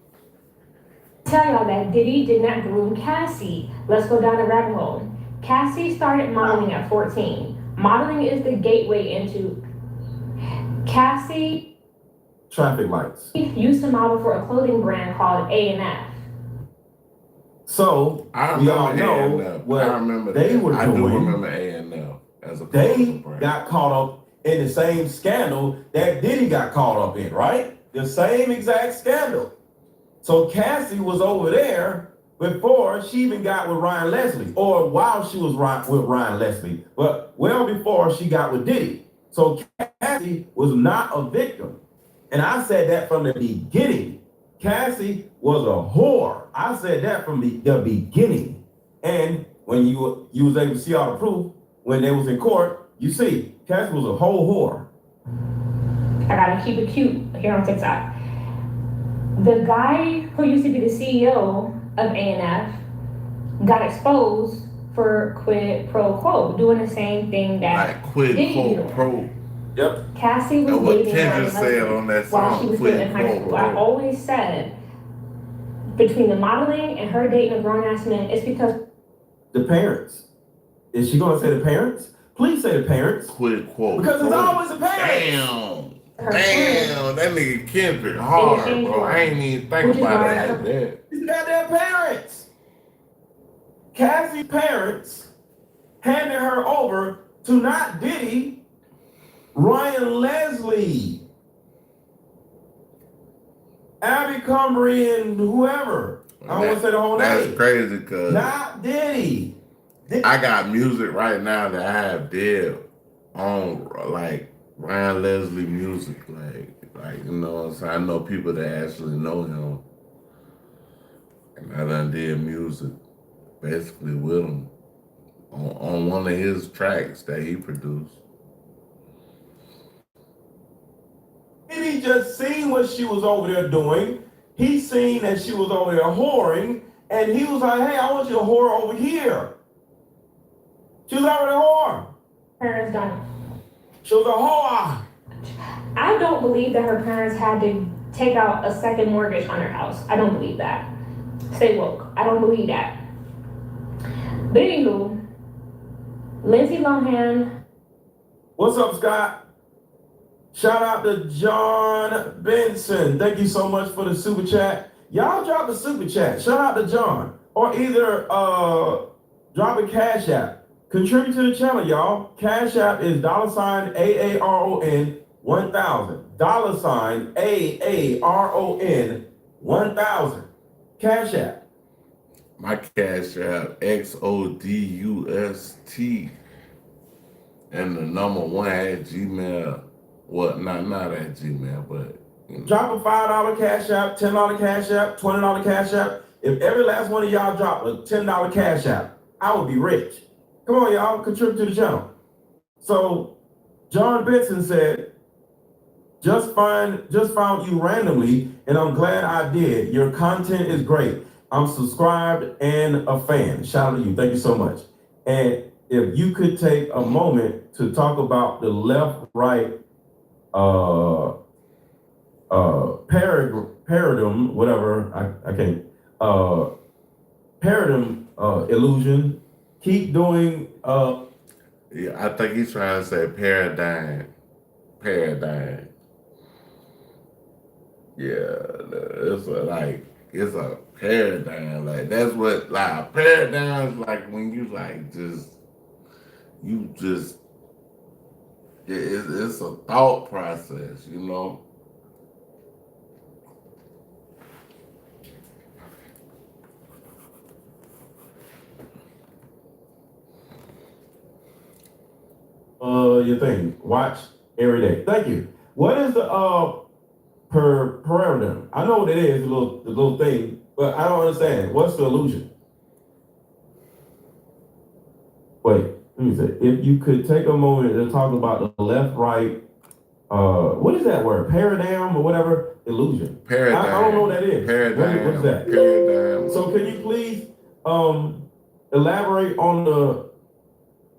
Tell y'all that Diddy did not groom Cassie. Let's go down the rabbit hole. Cassie started modeling at 14. Modeling is the gateway into Cassie. Traffic lights. Used to model for a clothing brand called A&F. So we all know what they were doing. I do remember A&F as a they got caught up in the same scandal that Diddy got caught up in, right? The same exact scandal. So Cassie was over there before she even got with Ryan Leslie, or while she was with Ryan Leslie, but well before she got with Diddy. So Cassie was not a victim. And I said that from the beginning. Cassie was a whore. I said that from the beginning. And when you was able to see all the proof, when they was in court, you see, Cassie was a whole whore. I gotta keep it cute here on TikTok. The guy who used to be the CEO of A&F got exposed for quid pro quo, doing the same thing that like quid pro. Yep. Cassie was dating Kendra said on that while song, she was still in high school. I always said between the modeling and her dating a grown-ass man, it's because the parents. Is she gonna say the parents? Please say the parents. Quid quo. Because it's always the parents. Damn, that nigga Kendrick hard, bro. I ain't even think about it like that. These goddamn parents. Cassie's parents handed her over to not Diddy, Ryan Leslie, Abby Cumberry, and whoever. I don't want to say the whole name. That's crazy, cuz. Not Diddy. I got music right now that I have did on, like, Ryan Leslie music, like you know, so I know people that actually know him, and I done did music basically with him on one of his tracks that he produced. He just seen what she was over there doing. He seen that she was over there whoring, and he was like, "Hey, I want you to whore over here." She was already a whore. parents done. She was a whore. I don't believe that her parents had to take out a second mortgage on her house. I don't believe that. Stay woke. I don't believe that. But anywho, Lindsay Lohan. What's up, Scott? Shout out to John Benson. Thank you so much for the super chat. Y'all drop the super chat. Shout out to John. Or either drop a cash app. Contribute to the channel, y'all. Cash app is $AARON 1000. $AARON 1000. Cash app. My cash app XODUST and the number 1 at Gmail. Well, not at Gmail, but you know. Drop a $5 cash app, $10 cash app, $20 cash app. If every last one of y'all drop a $10 cash app, I would be rich. Come on, y'all, contribute to the channel. So, John Benson said, just found you randomly, and I'm glad I did. Your content is great. I'm subscribed and a fan. Shout out to you. Thank you so much. And if you could take a moment to talk about the left-right paradigm, whatever, I can't, paradigm illusion. Keep doing, yeah, I think he's trying to say paradigm. Yeah, it's a paradigm. Like, that's what, like, paradigms, like, when you, like, it's a thought process, you know? your thing. Watch every day. Thank you. What is the paradigm? I know what it is, the little thing, but I don't understand. What's the illusion? Wait, let me say. If you could take a moment to talk about the left, right, what is that word? Paradigm or whatever? Illusion. Paradigm. I don't know what that is. Paradigm. What is that? Paradigm. So can you please elaborate on the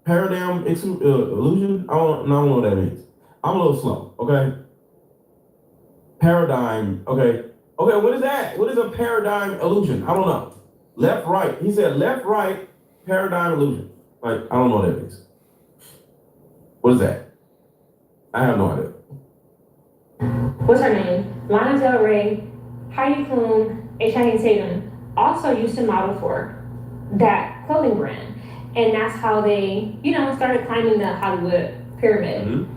paradigm illusion? I don't know what that means. I'm a little slow, okay? Paradigm, okay. Okay, what is that? What is a paradigm illusion? I don't know. Left, right. He said left, right, paradigm illusion. Like, I don't know what that is. What is that? I have no idea. What's her name? Lana Del Rey, Heidi Klum, and Channing Tatum also used to model for that clothing brand. And that's how they, started climbing the Hollywood pyramid. Mm-hmm.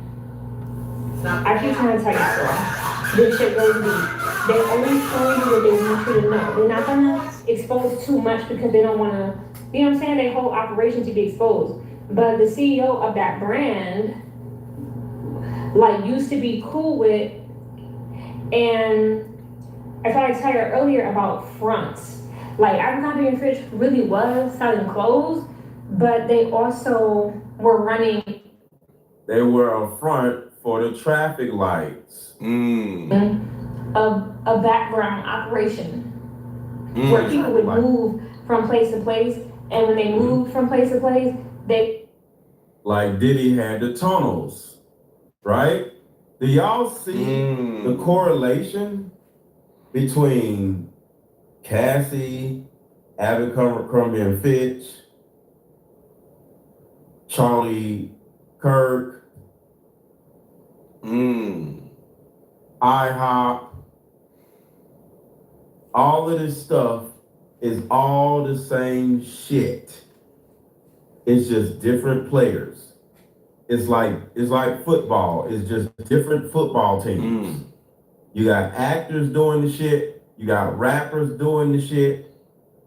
I keep trying to tell you so. This shit goes deep. They only showing you what they want you to know. They're not gonna expose too much because they don't wanna, you know what I'm saying? Their whole operation to be exposed. But the CEO of that brand, like, used to be cool with, and I tried to tell you earlier about fronts. Like, Abercrombie and Fitch really was selling clothes, but they also were running. They were a front for the traffic lights. A background operation where people would move from place to place, and when they moved from place to place, they like Diddy had the tunnels, right? Do y'all see the correlation between Cassie, Abercrombie and Fitch, Charlie Kirk, IHOP? All of this stuff is all the same shit. It's just different players. It's like football. It's just different football teams. You got actors doing the shit. You got rappers doing the shit.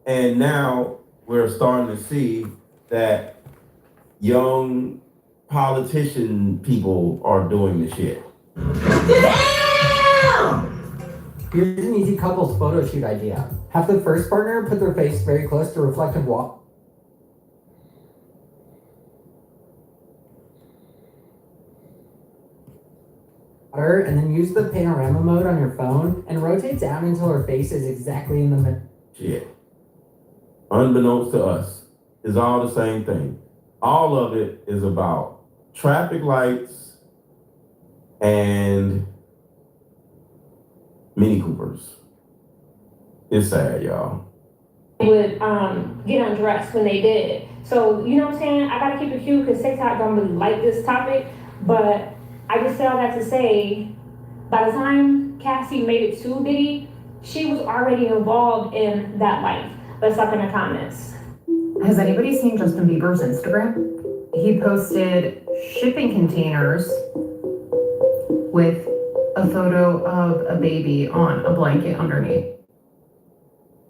And now we're starting to see that young politician people are doing the shit. Here's an easy couples photo shoot idea. Have the first partner put their face very close to reflective water and then use the panorama mode on your phone and rotate down until her face is exactly in the middle. Shit. Unbeknownst to us, it's all the same thing. All of it is about traffic lights and Mini Coopers. It's sad, y'all. would get undressed when they did. So, you know what I'm saying? I gotta keep it cute because TikTok don't really like this topic, but I just say all that to say, by the time Cassie made it to Diddy, she was already involved in that life. Let's talk in the comments. Has anybody seen Justin Bieber's Instagram? He posted shipping containers with a photo of a baby on a blanket underneath.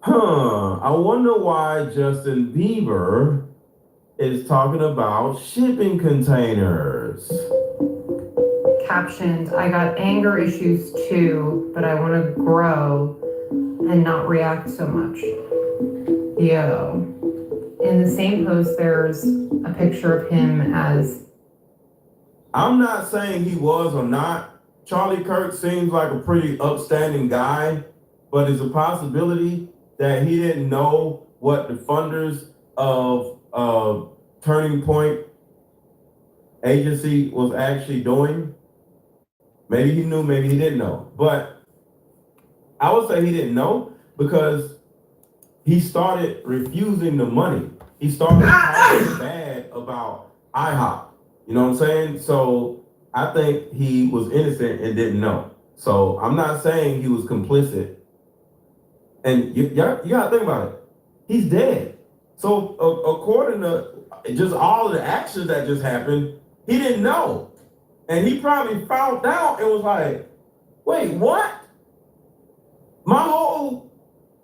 I wonder why Justin Bieber is talking about shipping containers. Captioned, I got anger issues too, but I want to grow and not react so much. Yo. In the same post, there's a picture of him as... I'm not saying he was or not. Charlie Kirk seems like a pretty upstanding guy, but it's a possibility that he didn't know what the funders of Turning Point agency was actually doing. Maybe he knew, maybe he didn't know. But I would say he didn't know because he started refusing the money. He started talking bad about IHOP. You know what I'm saying? So I think he was innocent and didn't know. So I'm not saying he was complicit. And you gotta think about it. He's dead. So according to just all of the actions that just happened, he didn't know. And he probably found out and was like, wait, what? My whole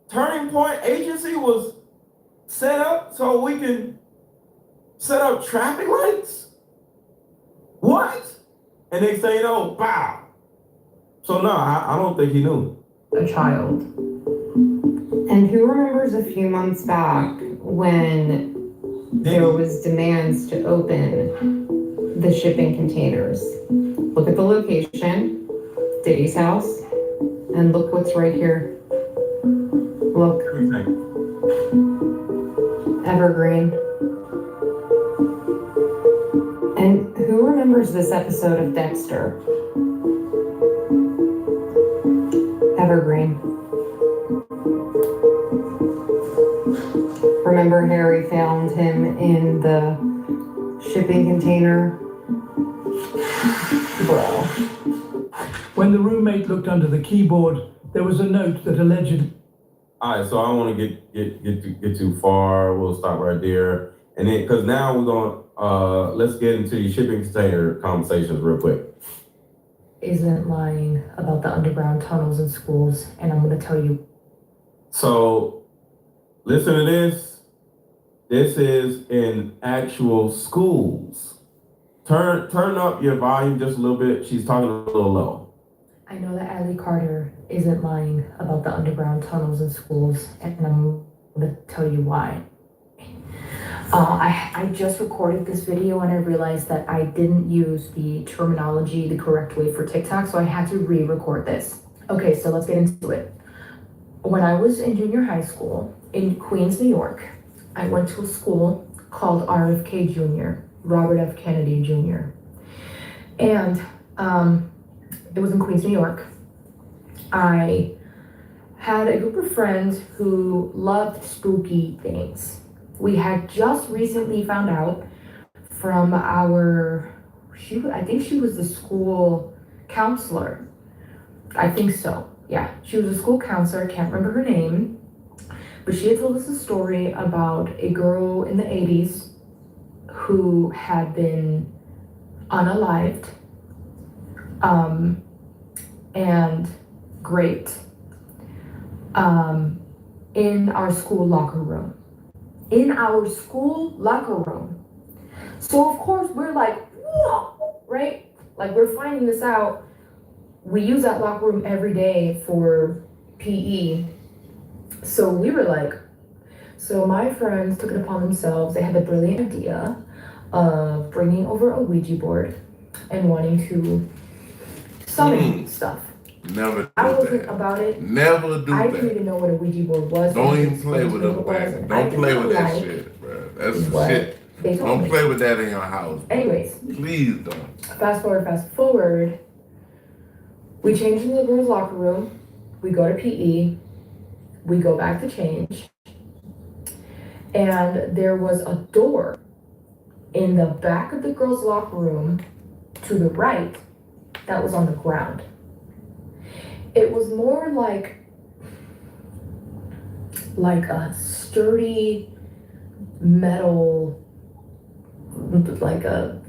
Turning Point agency was set up so we can set up traffic lights? What? And they say, no, bow. So no, I don't think he knew. A child. And who remembers a few months back when there was demands to open the shipping containers? Look at the location, Diddy's house, and look what's right here. Look. Evergreen. And who remembers this episode of Dexter? Evergreen. Remember Harry found him in the shipping container? Bro. When the roommate looked under the keyboard, there was a note that alleged. All right, so I don't want to get too far. We'll stop right there, and then because now we're gonna let's get into your shipping container conversations real quick. isn't lying about the underground tunnels in schools, and I'm going to tell you. So, listen to this. This is in actual schools. Turn up your volume just a little bit. She's talking a little low. I know that Allie Carter isn't lying about the underground tunnels in schools, and I'm going to tell you why. I just recorded this video and I realized that I didn't use the terminology the correct way for TikTok, so I had to re-record this. Okay, so let's get into it. When I was in junior high school in Queens, New York, I went to a school called RFK Jr., Robert F. Kennedy Jr. And it was in Queens, New York. I had a group of friends who loved spooky things. We had just recently found out from I think she was the school counselor. I think so. Yeah, she was a school counselor. I can't remember her name. But she had told us a story about a girl in the 80s who had been unalived and raped in our school locker room. In our school locker room. So of course we're like, whoa, right? Like we're finding this out. We use that locker room every day for PE. So we were like, so my friends took it upon themselves. They had the brilliant idea of bringing over a Ouija board and wanting to summon stuff. Never do I wasn't that. about it. Never do I that. didn't even know what a Ouija board was. Don't even play with it, man. Don't play with that shit, bro. That's shit. Don't play with that in your house. Bro. Anyways. Please don't. Fast forward. We change in the girls' locker room. We go to PE. We go back to change. And there was a door in the back of the girls' locker room to the right that was on the ground. It was more like a sturdy metal,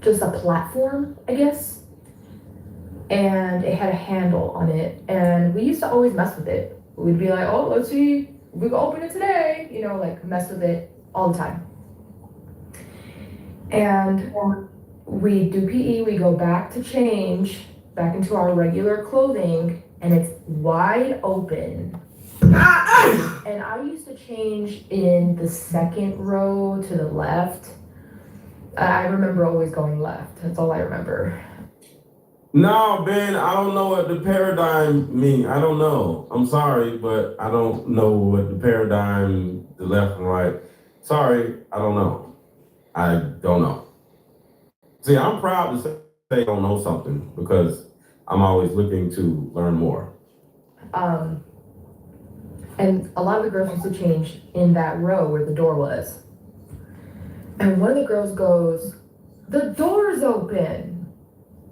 just a platform, I guess. And it had a handle on it. And we used to always mess with it. We'd be like, oh, let's see, we can open it today. You know, like mess with it all the time. And we do PE, we go back to change, back into our regular clothing, and it's wide open. And I used to change in the second row to the left. I remember always going left. That's all I remember. No, Ben, I don't know what the paradigm means. I don't know. I'm sorry, but I don't know what the paradigm, the left and right. Sorry, I don't know. I don't know. See, I'm proud to say I don't know something because I'm always looking to learn more. And a lot of the girls used to change in that row where the door was. And one of the girls goes, the door's open.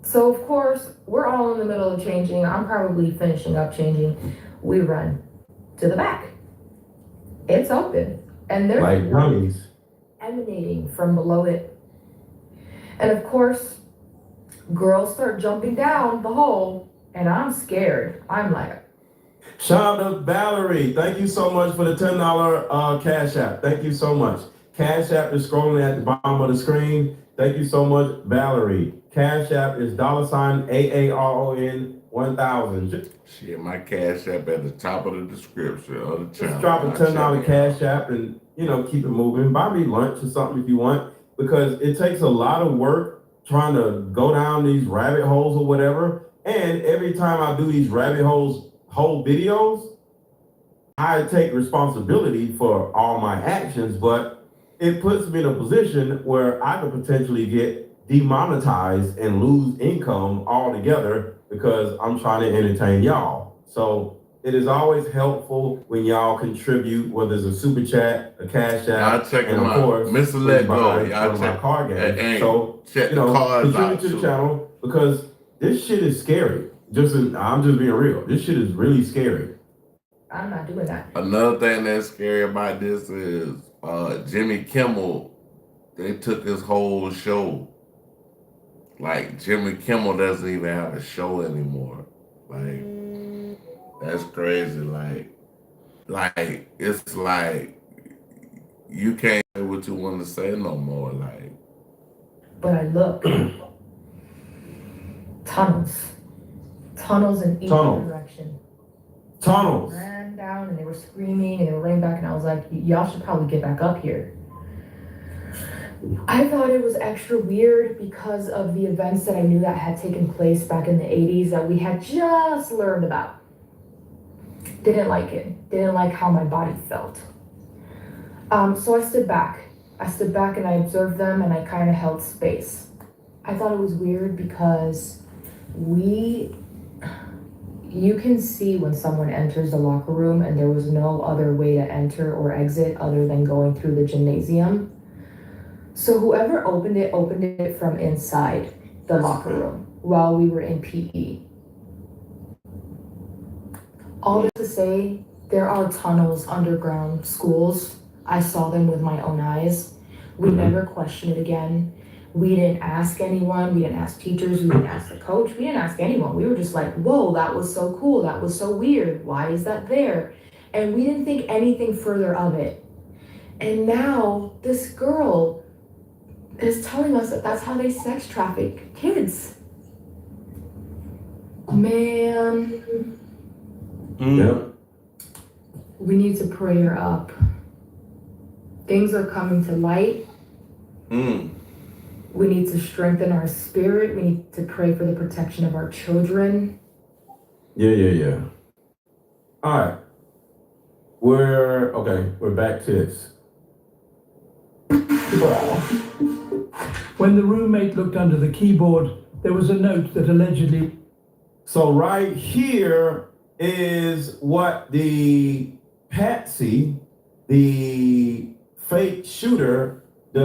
So of course, we're all in the middle of changing. I'm probably finishing up changing. We run to the back. It's open. And there's like light emanating from below it. And of course, girls start jumping down the hole, and I'm scared. I'm like, shout out to Valerie. Thank you so much for the $10 Cash App. Thank you so much. Cash App is scrolling at the bottom of the screen. Thank you so much, Valerie. Cash App is $AARON 1000. Shit, my Cash App at the top of the description of the channel. Just drop a $10 Cash App and, keep it moving. Buy me lunch or something if you want, because it takes a lot of work trying to go down these rabbit holes or whatever. And every time I do these rabbit hole videos, I take responsibility for all my actions, but it puts me in a position where I could potentially get demonetized and lose income altogether because I'm trying to entertain y'all. So it is always helpful when y'all contribute, whether it's a super chat, a Cash App, I'll check and them of out. course, Mr. Let Go. Y'all check my car game. Hey, So check the cards contribute out to the too. channel because this shit is scary. I'm just being real. This shit is really scary. I'm not doing that. Another thing that's scary about this is Jimmy Kimmel. They took his whole show Like Jimmy Kimmel doesn't even have a show anymore. Like that's crazy. Like it's like you can't say what you want to say no more. Like, But I look, tunnels in each direction. Tunnels. Ran down and they were screaming and they were running back, and I was like, y'all should probably get back up here. I thought it was extra weird because of the events that I knew that had taken place back in the 80s that we had just learned about. Didn't like it. Didn't like how my body felt. So I stood back. And I observed them and I kind of held space. I thought it was weird because you can see when someone enters the locker room and there was no other way to enter or exit other than going through the gymnasium. So whoever opened it from inside the locker room while we were in PE. All this to say, there are tunnels underground schools. I saw them with my own eyes. We never questioned it again. We didn't ask anyone. We didn't ask teachers. We didn't ask the coach. We didn't ask anyone. We were just like, whoa, that was so cool. That was so weird. Why is that there? And we didn't think anything further of it. And now this girl is telling us that that's how they sex traffic kids. Man. Yeah. We need to pray her up. Things are coming to light. We need to strengthen our spirit. We need to pray for the protection of our children. Yeah. All right. We're back to this. When the roommate looked under the keyboard, there was a note that allegedly... So right here is what the patsy, the fake shooter, he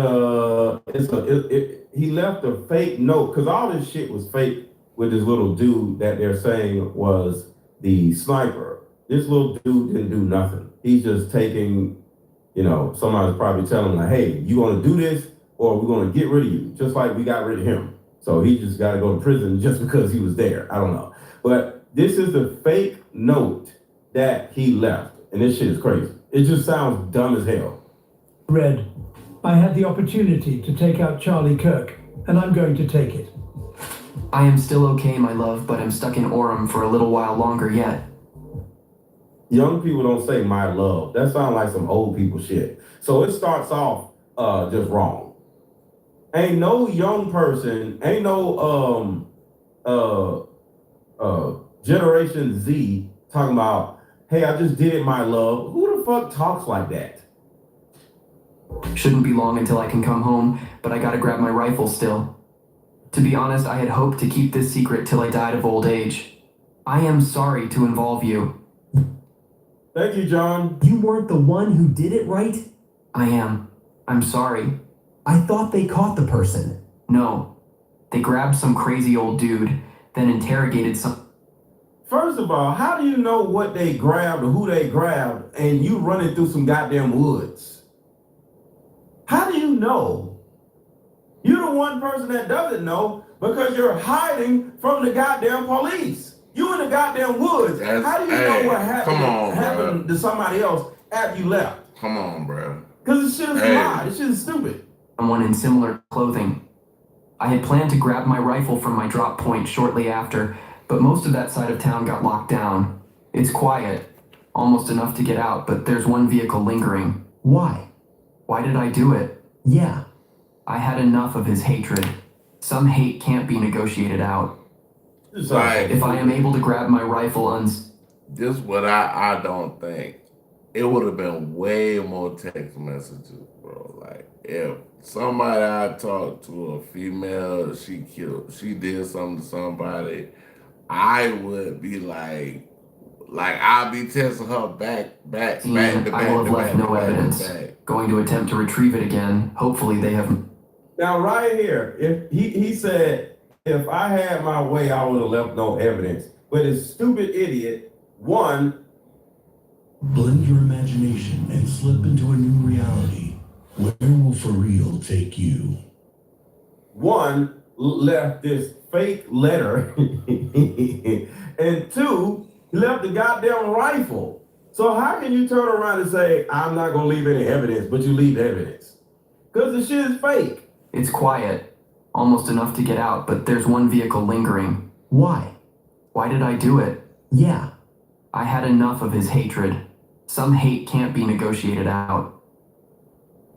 left a fake note, because all this shit was fake with this little dude that they're saying was the sniper. This little dude didn't do nothing. He's just taking, somebody's probably telling him, like, hey, you gonna do this or we're gonna get rid of you, just like we got rid of him. So he just gotta go to prison just because he was there. I don't know. But this is the fake note that he left. And this shit is crazy. It just sounds dumb as hell. Read, I had the opportunity to take out Charlie Kirk, and I'm going to take it. I am still okay, my love, but I'm stuck in Orem for a little while longer yet. Young people don't say my love. That sounds like some old people shit. So it starts off just wrong. Ain't no young person, ain't no Generation Z talking about, hey, I just did my love. Who the fuck talks like that? Shouldn't be long until I can come home, but I gotta grab my rifle still. To be honest, I had hoped to keep this secret till I died of old age. I am sorry to involve you. Thank you, John. You weren't the one who did it, right? I am. I'm sorry. I thought they caught the person. No. They grabbed some crazy old dude, then interrogated some... First of all, how do you know what they grabbed or who they grabbed and you running through some goddamn woods? How do you know? You're the one person that doesn't know because you're hiding from the goddamn police. You in the goddamn woods. How do you know what happened to somebody else after you left? Come on, bro. Because this shit is a lie. This shit is stupid. Someone in similar clothing. I had planned to grab my rifle from my drop point shortly after, but most of that side of town got locked down. It's quiet, almost enough to get out, but there's one vehicle lingering. Why? Why did I do it? Yeah. I had enough of his hatred. Some hate can't be negotiated out. Like, if I am able to grab my rifle this what I don't think. It would have been way more text messages, bro. Like, if somebody I talked to, a female, she did something to somebody, I would be like I'll be testing her back to back. I will have left no evidence. Going to attempt to retrieve it again. Hopefully they have... Now right here, if he said, if I had my way, I would have left no evidence. But this stupid idiot, one... Blend your imagination and slip into a new reality. Where will for real take you? One, left this fake letter, and 2, he left the goddamn rifle. So how can you turn around and say, I'm not gonna leave any evidence, but you leave evidence? Because the shit is fake. It's quiet, almost enough to get out, but there's one vehicle lingering. Why? Why did I do it? Yeah. I had enough of his hatred. Some hate can't be negotiated out.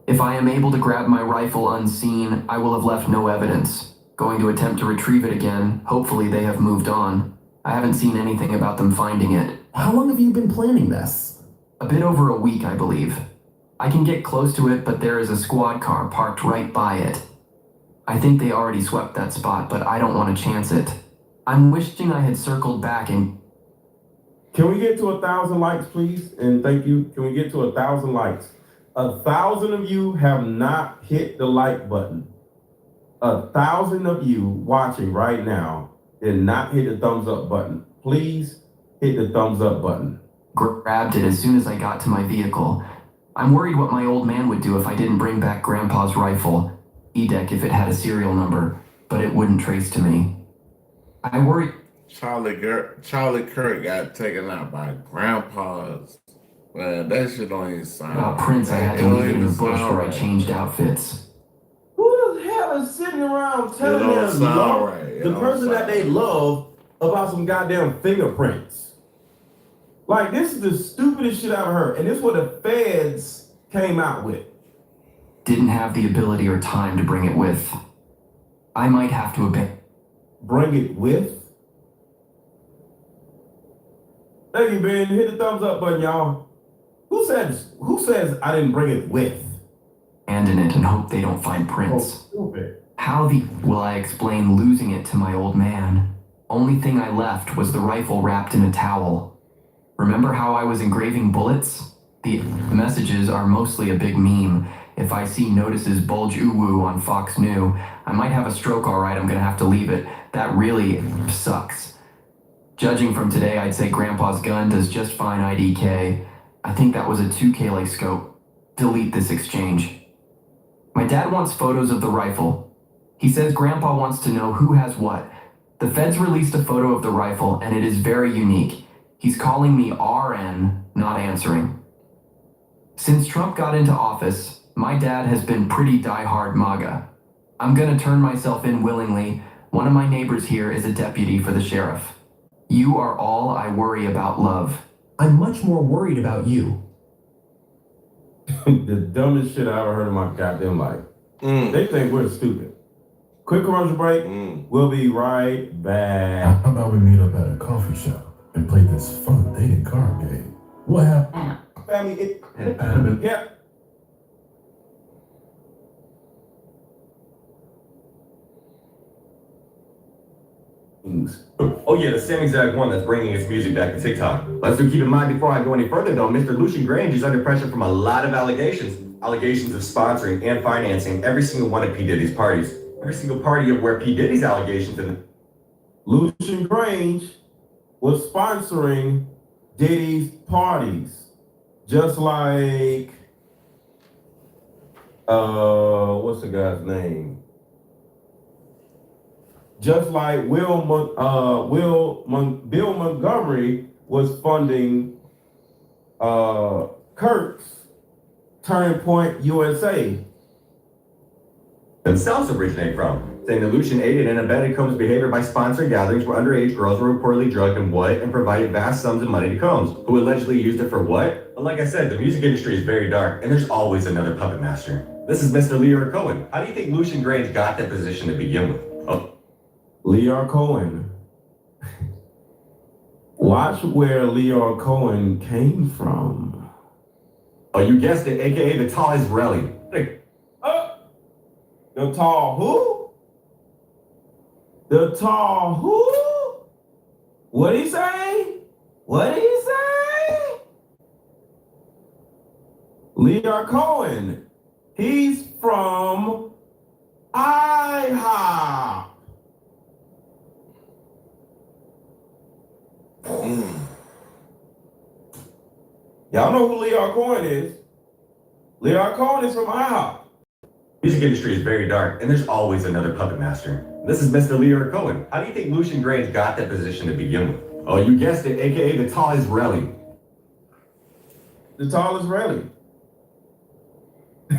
If I am able to grab my rifle unseen, I will have left no evidence. Going to attempt to retrieve it again. Hopefully they have moved on. I haven't seen anything about them finding it. How long have you been planning this? A bit over a week, I believe. I can get close to it, but there is a squad car parked right by it. I think they already swept that spot, but I don't want to chance it. I'm wishing I had circled back and... Can we get to 1,000 likes, please? And thank you. Can we get to 1,000 likes? 1,000 of you have not hit the like button. 1,000 of you watching right now did not hit the thumbs up button. Please hit the thumbs up button. Grabbed it as soon as I got to my vehicle. I'm worried what my old man would do if I didn't bring back Grandpa's rifle. EDEC if it had a serial number, but it wouldn't trace to me. I worry... Charlie Kirk got taken out by Grandpa's. Man, that shit don't even sound... About Prince, I had to leave it in the bush where I changed outfits. Who the hell is sitting around telling them the person that they love about some goddamn fingerprints? Like, this is the stupidest shit I've heard. And this is what the feds came out with. Didn't have the ability or time to bring it with. I might have to abandon. Bring it with? Thank you, Ben. Hit the thumbs up button, y'all. Who says I didn't bring it with? Abandon it and hope they don't find Prince. How will I explain losing it to my old man? Only thing I left was the rifle wrapped in a towel. Remember how I was engraving bullets? The messages are mostly a big meme. If I see notices bulge ooh-woo on Fox New, I might have a stroke, alright, I'm gonna have to leave it. That really sucks. Judging from today, I'd say Grandpa's gun does just fine IDK. I think that was a 2K-like scope. Delete this exchange. My dad wants photos of the rifle. He says Grandpa wants to know who has what. The feds released a photo of the rifle, and it is very unique. He's calling me RN, not answering. Since Trump got into office, my dad has been pretty diehard MAGA. I'm gonna turn myself in willingly. One of my neighbors here is a deputy for the sheriff. You are all I worry about, love. I'm much more worried about you. The dumbest shit I ever heard in my goddamn life. They think we're stupid. Quick commercial break. We'll be right back. How about we meet up at a coffee shop and play this fun dating card game? What happened? Family, yeah. Oh yeah, the same exact one that's bringing its music back to TikTok. Let's do keep in mind before I go any further though, Mr. Lucian Grange is under pressure from a lot of allegations. Allegations of sponsoring and financing every single one of P. Diddy's parties. Every single party of where P. Diddy's allegations in. Lucian Grange was sponsoring Diddy's parties. Just like, what's the guy's name? Just like Bill Montgomery was funding Kirk's Turning Point USA. Themselves originate from, saying that Lucian aided and abetted Combs' behavior by sponsoring gatherings where underage girls were reportedly drugged and provided vast sums of money to Combs, who allegedly used it for what? But like I said, the music industry is very dark, and there's always another puppet master. This is Mr. Lear Cohen. How do you think Lucian Grange got that position to begin with? Oh. Lear Cohen. Watch where Lear Cohen came from. Oh, you guessed it, aka the tall Israeli. The tall who? The tall who? What'd he say? What'd he say? Lear Cohen. He's from IHOP. Y'all know who Lear Cohen is. Lear Cohen is from IHOP. Music industry is very dark, and there's always another puppet master. This is Mr. Leo Cohen. How do you think Lucian Grainge got that position to begin with? Oh, you guessed it, aka the tall Israeli. The tall Israeli. This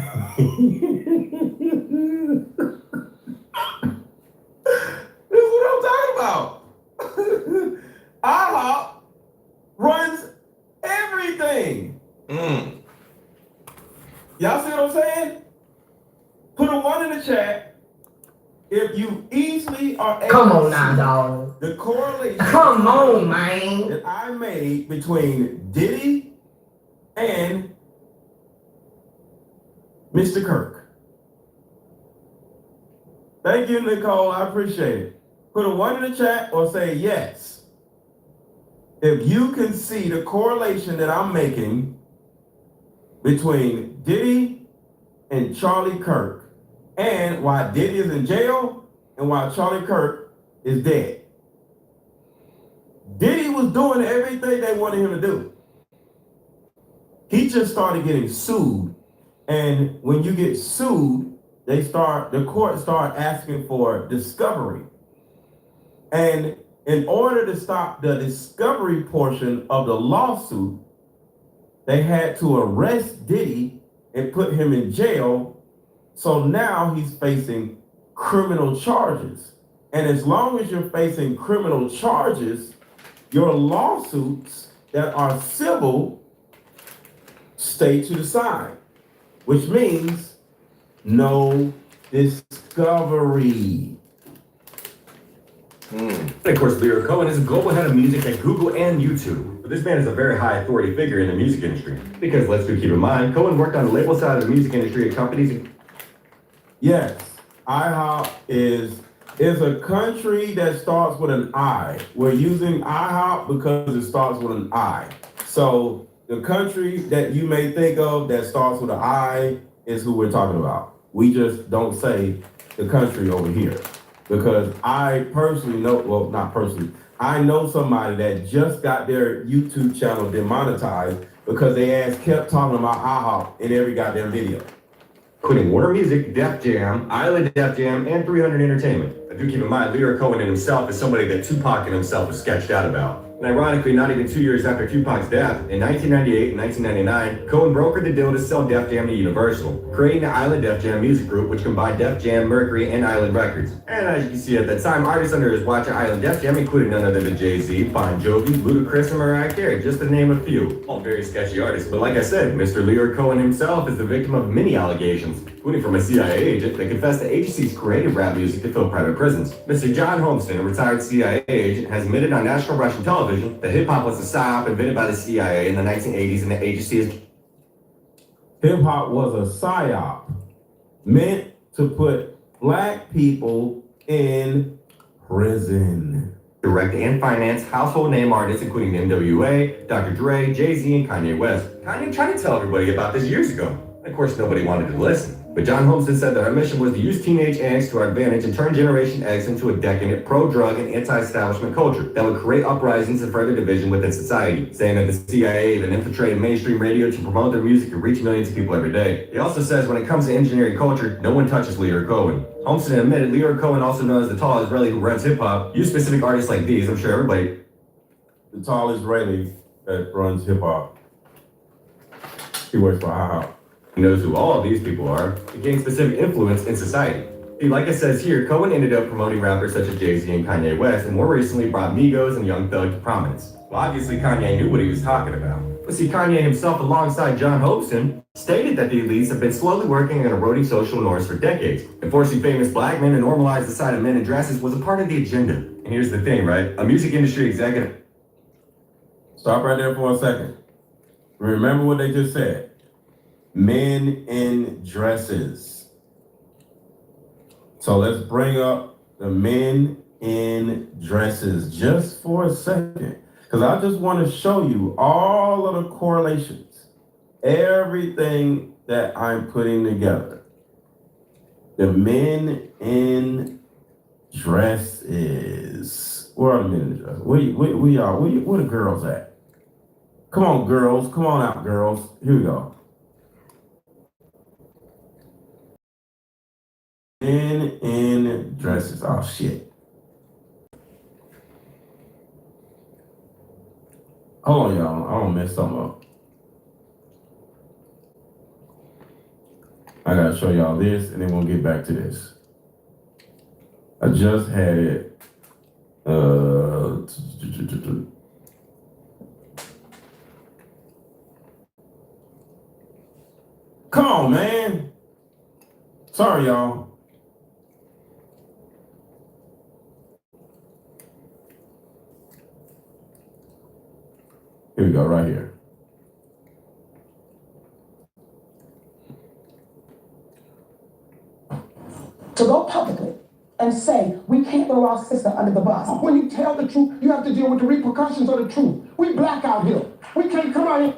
is what I'm talking about. IHOP runs everything. Y'all see what I'm saying? Put a 1 in the chat if you easily are able Come on to now, see dog. the correlation Come on, man. that I made between Diddy and Mr. Kirk. Thank you, Nicole. I appreciate it. Put a 1 in the chat or say yes. If you can see the correlation that I'm making between Diddy and Charlie Kirk and why Diddy is in jail and why Charlie Kirk is dead. Diddy was doing everything they wanted him to do. He just started getting sued. And when you get sued, the court start asking for discovery. And in order to stop the discovery portion of the lawsuit, they had to arrest Diddy and put him in jail. So now he's facing criminal charges. And as long as you're facing criminal charges, your lawsuits that are civil stay to the side, which means no discovery. And of course, Leo Cohen is a global head of music at Google and YouTube. But this man is a very high authority figure in the music industry. Because let's do keep in mind, Cohen worked on the label side of the music industry at companies. Yes, IHOP is a country that starts with an I. We're using IHOP because it starts with an I. So the country that you may think of that starts with an I is who we're talking about. We just don't say the country over here. Because I personally know, well, not personally, I know somebody that just got their YouTube channel demonetized because they kept talking about IHOP in every goddamn video. Including Warner Music, Def Jam, Isla Def Jam, and 300 Entertainment. I do keep in mind, Leo Cohen in himself is somebody that Tupac and himself was sketched out about. And ironically, not even 2 years after Tupac's death, in 1998 and 1999, Cohen brokered the deal to sell Def Jam to Universal, creating the Island Def Jam music group, which combined Def Jam, Mercury, and Island Records. And as you can see at that time, artists under his watch at Island Def Jam included none other than Jay-Z, Bon Jovi, Ludacris, and Mariah Carey, just to name a few. All very sketchy artists, but like I said, Mr. Leo Cohen himself is the victim of many allegations, including from a CIA agent that confessed the agency's creative rap music to fill private prisons. Mr. John Holmstein, a retired CIA agent, has admitted on national Russian television that hip-hop was a psyop invented by the CIA in the 1980s, and the agency is... Hip-hop was a psyop meant to put black people in prison. Direct and finance household name artists including NWA, Dr. Dre, Jay-Z, and Kanye West. Kanye tried to tell everybody about this years ago. Of course, nobody wanted to listen. But John Holmstein said that our mission was to use teenage angst to our advantage and turn Generation X into a decadent, pro-drug, and anti-establishment culture that would create uprisings and further division within society, saying that the CIA even infiltrated mainstream radio to promote their music and reach millions of people every day. He also says when it comes to engineering culture, no one touches Leo Cohen. Holmstein admitted Leo Cohen, also known as the tall Israeli who runs hip-hop, used specific artists like these. I'm sure everybody... The tall Israeli that runs hip-hop. He works for IHOP. Knows who all of these people are, to gain specific influence in society. See, like it says here, Cohen ended up promoting rappers such as Jay-Z and Kanye West, and more recently brought Migos and Young Thug to prominence. Well, obviously Kanye knew what he was talking about. But see, Kanye himself, alongside John Holmstein, stated that the elites have been slowly working on eroding social norms for decades, and forcing famous black men to normalize the sight of men in dresses was a part of the agenda. And here's the thing, right? A music industry executive... Stop right there for a second. Remember what they just said. Men in dresses. So let's bring up the men in dresses just for a second. Because I just want to show you all of the correlations. Everything that I'm putting together. The men in dresses. Where are the men in dresses? Where the girls at? Come on, girls. Come on out, girls. Here we go. Men in dresses. Oh shit. Hold on, y'all. I don't mess something up. I gotta show y'all this, and then we'll get back to this. I just had it. Come on, man. Sorry, y'all. Here we go, right here. To go publicly and say we can't throw our sister under the bus. When you tell the truth, you have to deal with the repercussions of the truth. We black out here. We can't come out here.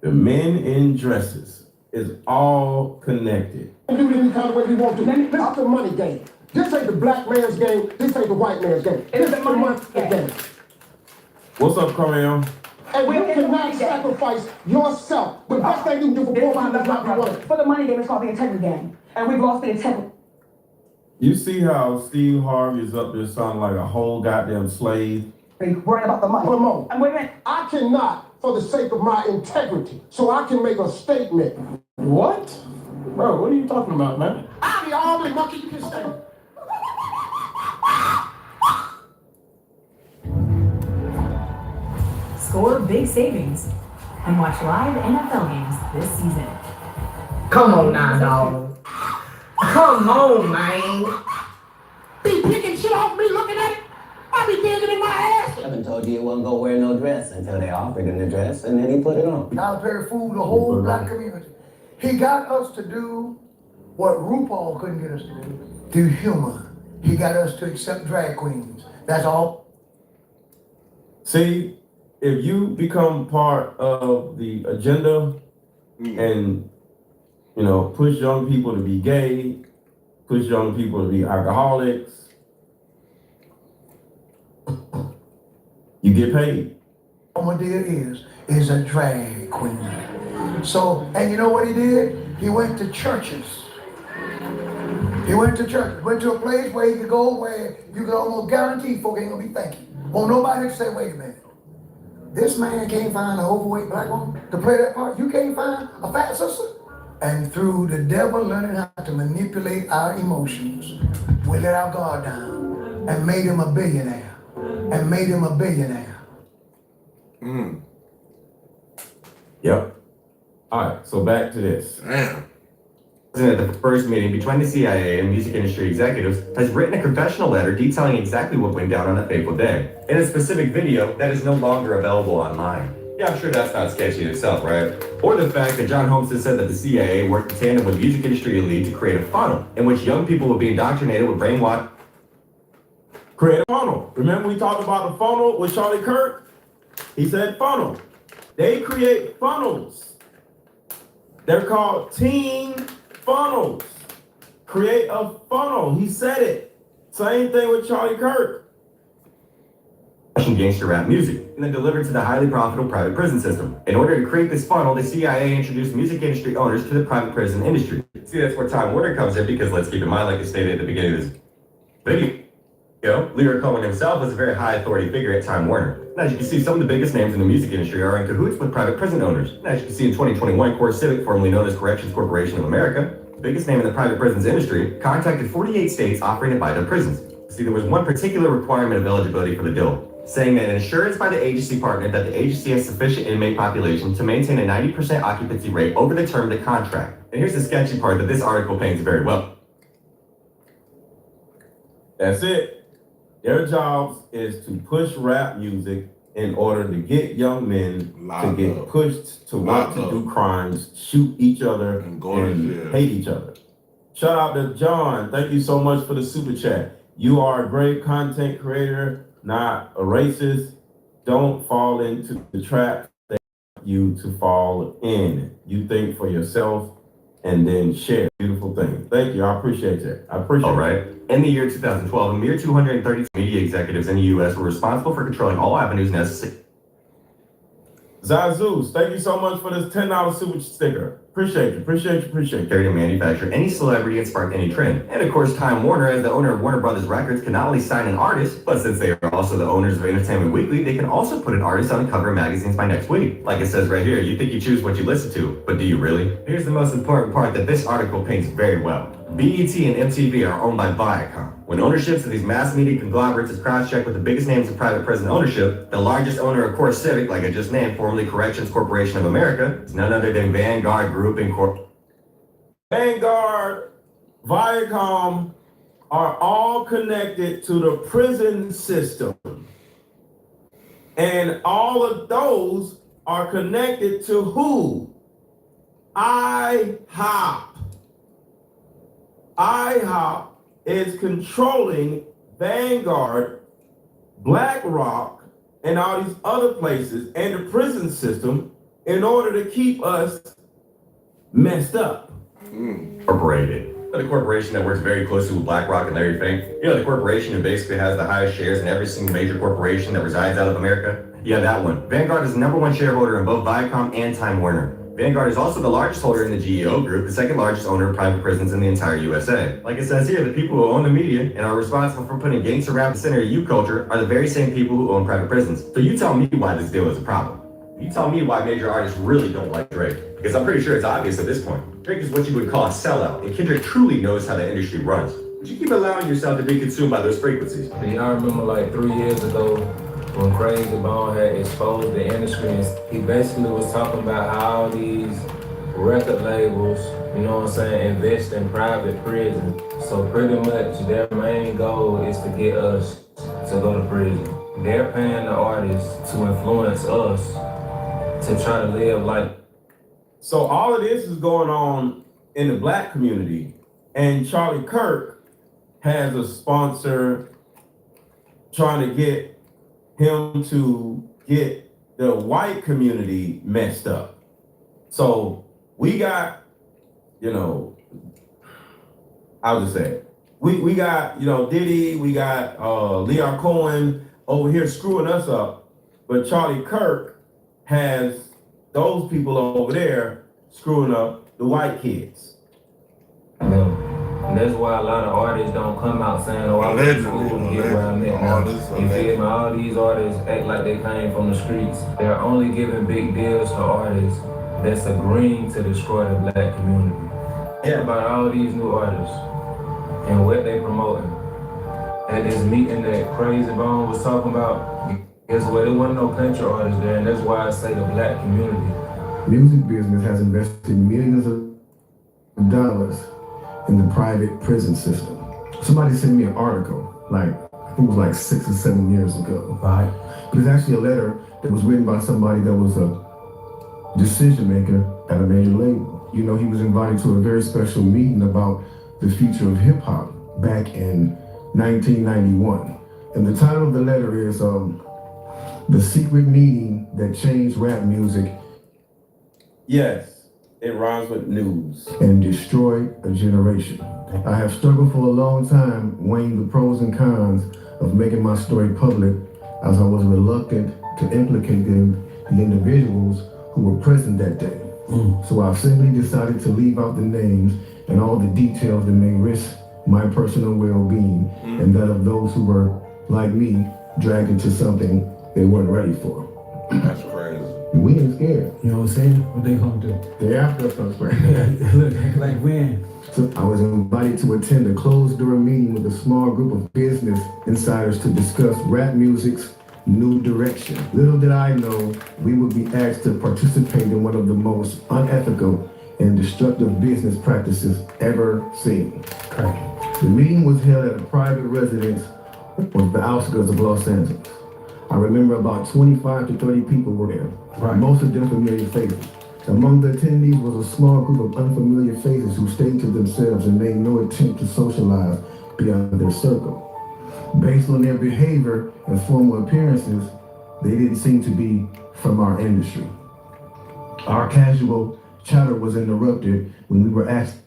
The men in dresses is all connected. We do it any kind of way we want to. This is the money game. This ain't the black man's game. This ain't the white man's game. This is the money game. What's up, Carmel? And you cannot sacrifice yourself. The best thing you can do for poor people is not be one. For the money game, it's called the integrity game. And we've lost the integrity. You see how Steve Harvey is up there sounding like a whole goddamn slave? Worrying about the money. One more. And wait a minute. I cannot, for the sake of my integrity, so I can make a statement. What? Bro, what are you talking about, man? I'll be all the monkey you can stand. Score big savings and watch live NFL games this season. Come on now, dog. Come on, man. Be picking shit off me looking at it. I be digging in my ass. I've been told you he wasn't gonna wear no dress until they offered him the dress, and then he put it on. Tyler Perry fooled the whole black community. He got us to do what RuPaul couldn't get us to do. Through humor. He got us to accept drag queens. That's all. See, if you become part of the agenda and, you know, push young people to be gay, push young people to be alcoholics, you get paid. Medea is a drag queen. So, and you know what he did? He went to churches. He went to churches, went to a place where he could go where you could almost guarantee folk ain't gonna be thinking. Won't nobody say, wait a minute. This man can't find an overweight black woman to play that part. You can't find a fat sister. And through the devil learning how to manipulate our emotions, we let our guard down and made him a billionaire. And made him a billionaire. Yep. All right, so back to this. At the first meeting between the CIA and music industry executives has written a confessional letter detailing exactly what went down on that fateful day. In a specific video that is no longer available online. Yeah, I'm sure that's not sketchy in itself, right? Or the fact that John Holmes has said that the CIA worked in tandem with music industry elite to create a funnel in which young people would be indoctrinated with brainwash. Create a funnel. Remember we talked about the funnel with Charlie Kirk? He said funnel. They create funnels. They're called teen funnels. Create a funnel. He said it. Same thing with Charlie Kirk. Gangster rap music, and then delivered to the highly profitable private prison system. In order to create this funnel, the CIA introduced music industry owners to the private prison industry. See, that's where Time Warner comes in, because let's keep in mind, like I stated at the beginning of this video, Leroy Cohen himself was a very high authority figure at Time Warner. Now, as you can see, some of the biggest names in the music industry are in cahoots with private prison owners. Now, as you can see in 2021, Core Civic, formerly known as Corrections Corporation of America, the biggest name in the private prisons industry, contacted 48 states offering to buy their prisons. See, there was one particular requirement of eligibility for the deal, saying that an assurance by the agency partner that the agency has sufficient inmate population to maintain a 90% occupancy rate over the term of the contract. And here's the sketchy part that this article paints very well. That's it. Their jobs is to push rap music in order to get young men to get pushed to want to do crimes, shoot each other, and hate each other. Shout out to John. Thank you so much for the super chat. You are a great content creator, not a racist. Don't fall into the trap that you to fall in. You think for yourself and then share. Beautiful thing. Thank you. I appreciate that. All right. In the year 2012, a mere 232 media executives in the U.S. were responsible for controlling all avenues necessary. Zazus, thank you so much for this $10 super sticker. Appreciate you. Carried to manufacture any celebrity and spark any trend. And of course, Time Warner, as the owner of Warner Brothers Records, can not only sign an artist, but since they are also the owners of Entertainment Weekly, they can also put an artist on the cover of magazines by next week. Like it says right here, you think you choose what you listen to, but do you really? Here's the most important part that this article paints very well. BET and MTV are owned by Viacom. When ownerships of these mass media conglomerates is cross-checked with the biggest names of private prison ownership, the largest owner of Core Civic, like I just named, formerly Corrections Corporation of America, is none other than Vanguard Group Incorporated. Vanguard, Viacom are all connected to the prison system. And all of those are connected to who? IHOP. IHOP is controlling Vanguard, BlackRock, and all these other places and the prison system in order to keep us messed up. Incorporated. The corporation that works very closely with BlackRock and Larry Fink. You know, the corporation who basically has the highest shares in every single major corporation that resides out of America? Yeah, that one. Vanguard is the #1 shareholder in both Viacom and Time Warner. Vanguard is also the largest holder in the GEO Group, the second largest owner of private prisons in the entire USA. Like it says here, the people who own the media and are responsible for putting gangster rap at the center of youth culture are the very same people who own private prisons. So you tell me why this deal is a problem. You tell me why major artists really don't like Drake. Because I'm pretty sure it's obvious at this point. Drake is what you would call a sellout, and Kendrick truly knows how the industry runs. But you keep allowing yourself to be consumed by those frequencies. Do y'all remember like 3 years ago when Crazy Bone had exposed the industry, and he basically was talking about how all these record labels, you know what I'm saying, invest in private prisons. So pretty much their main goal is to get us to go to prison. They're paying the artists to influence us to try to live like. So all of this is going on in the black community, and Charlie Kirk has a sponsor trying to get him to get the white community messed up. So we got, you know, I'll just say it. We got, you know, Diddy, we got Leon Cohen over here screwing us up, but Charlie Kirk has those people over there screwing up the white kids. And that's why a lot of artists don't come out saying, oh, I went to school and get where I'm at now. You feel me? All these artists act like they came from the streets. They're only giving big deals to artists that's agreeing to destroy the black community. Yeah. About all these new artists and what they promoting. At this meeting that Crazy Bone was talking about, guess what? There wasn't no country artists there, and that's why I say the black community. Music business has invested millions of dollars in the private prison system. Somebody sent me an article, like, I think it was like 6 or 7 years ago. Right. But it's actually a letter that was written by somebody that was a decision maker at a major label. You know, he was invited to a very special meeting about the future of hip hop back in 1991. And the title of the letter is The Secret Meeting That Changed Rap Music. Yes, it rhymes with news. And destroyed a generation. I have struggled for a long time weighing the pros and cons of making my story public, as I was reluctant to implicate the individuals who were present that day. So I've simply decided to leave out the names and all the details that may risk my personal well-being and that of those who were, like me, dragged into something they weren't ready for. That's crazy. We ain't scared. You know what I'm saying? What they gonna do? They after us, I'm scared. Look, like when? So I was invited to attend a closed-door meeting with a small group of business insiders to discuss rap music's new direction. Little did I know we would be asked to participate in one of the most unethical and destructive business practices ever seen. The meeting was held at a private residence on the outskirts of Los Angeles. I remember about 25 to 30 people were there, most of them familiar faces. Among the attendees was a small group of unfamiliar faces who stayed to themselves and made no attempt to socialize beyond their circle. Based on their behavior and formal appearances, they didn't seem to be from our industry. Our casual chatter was interrupted when we were asked.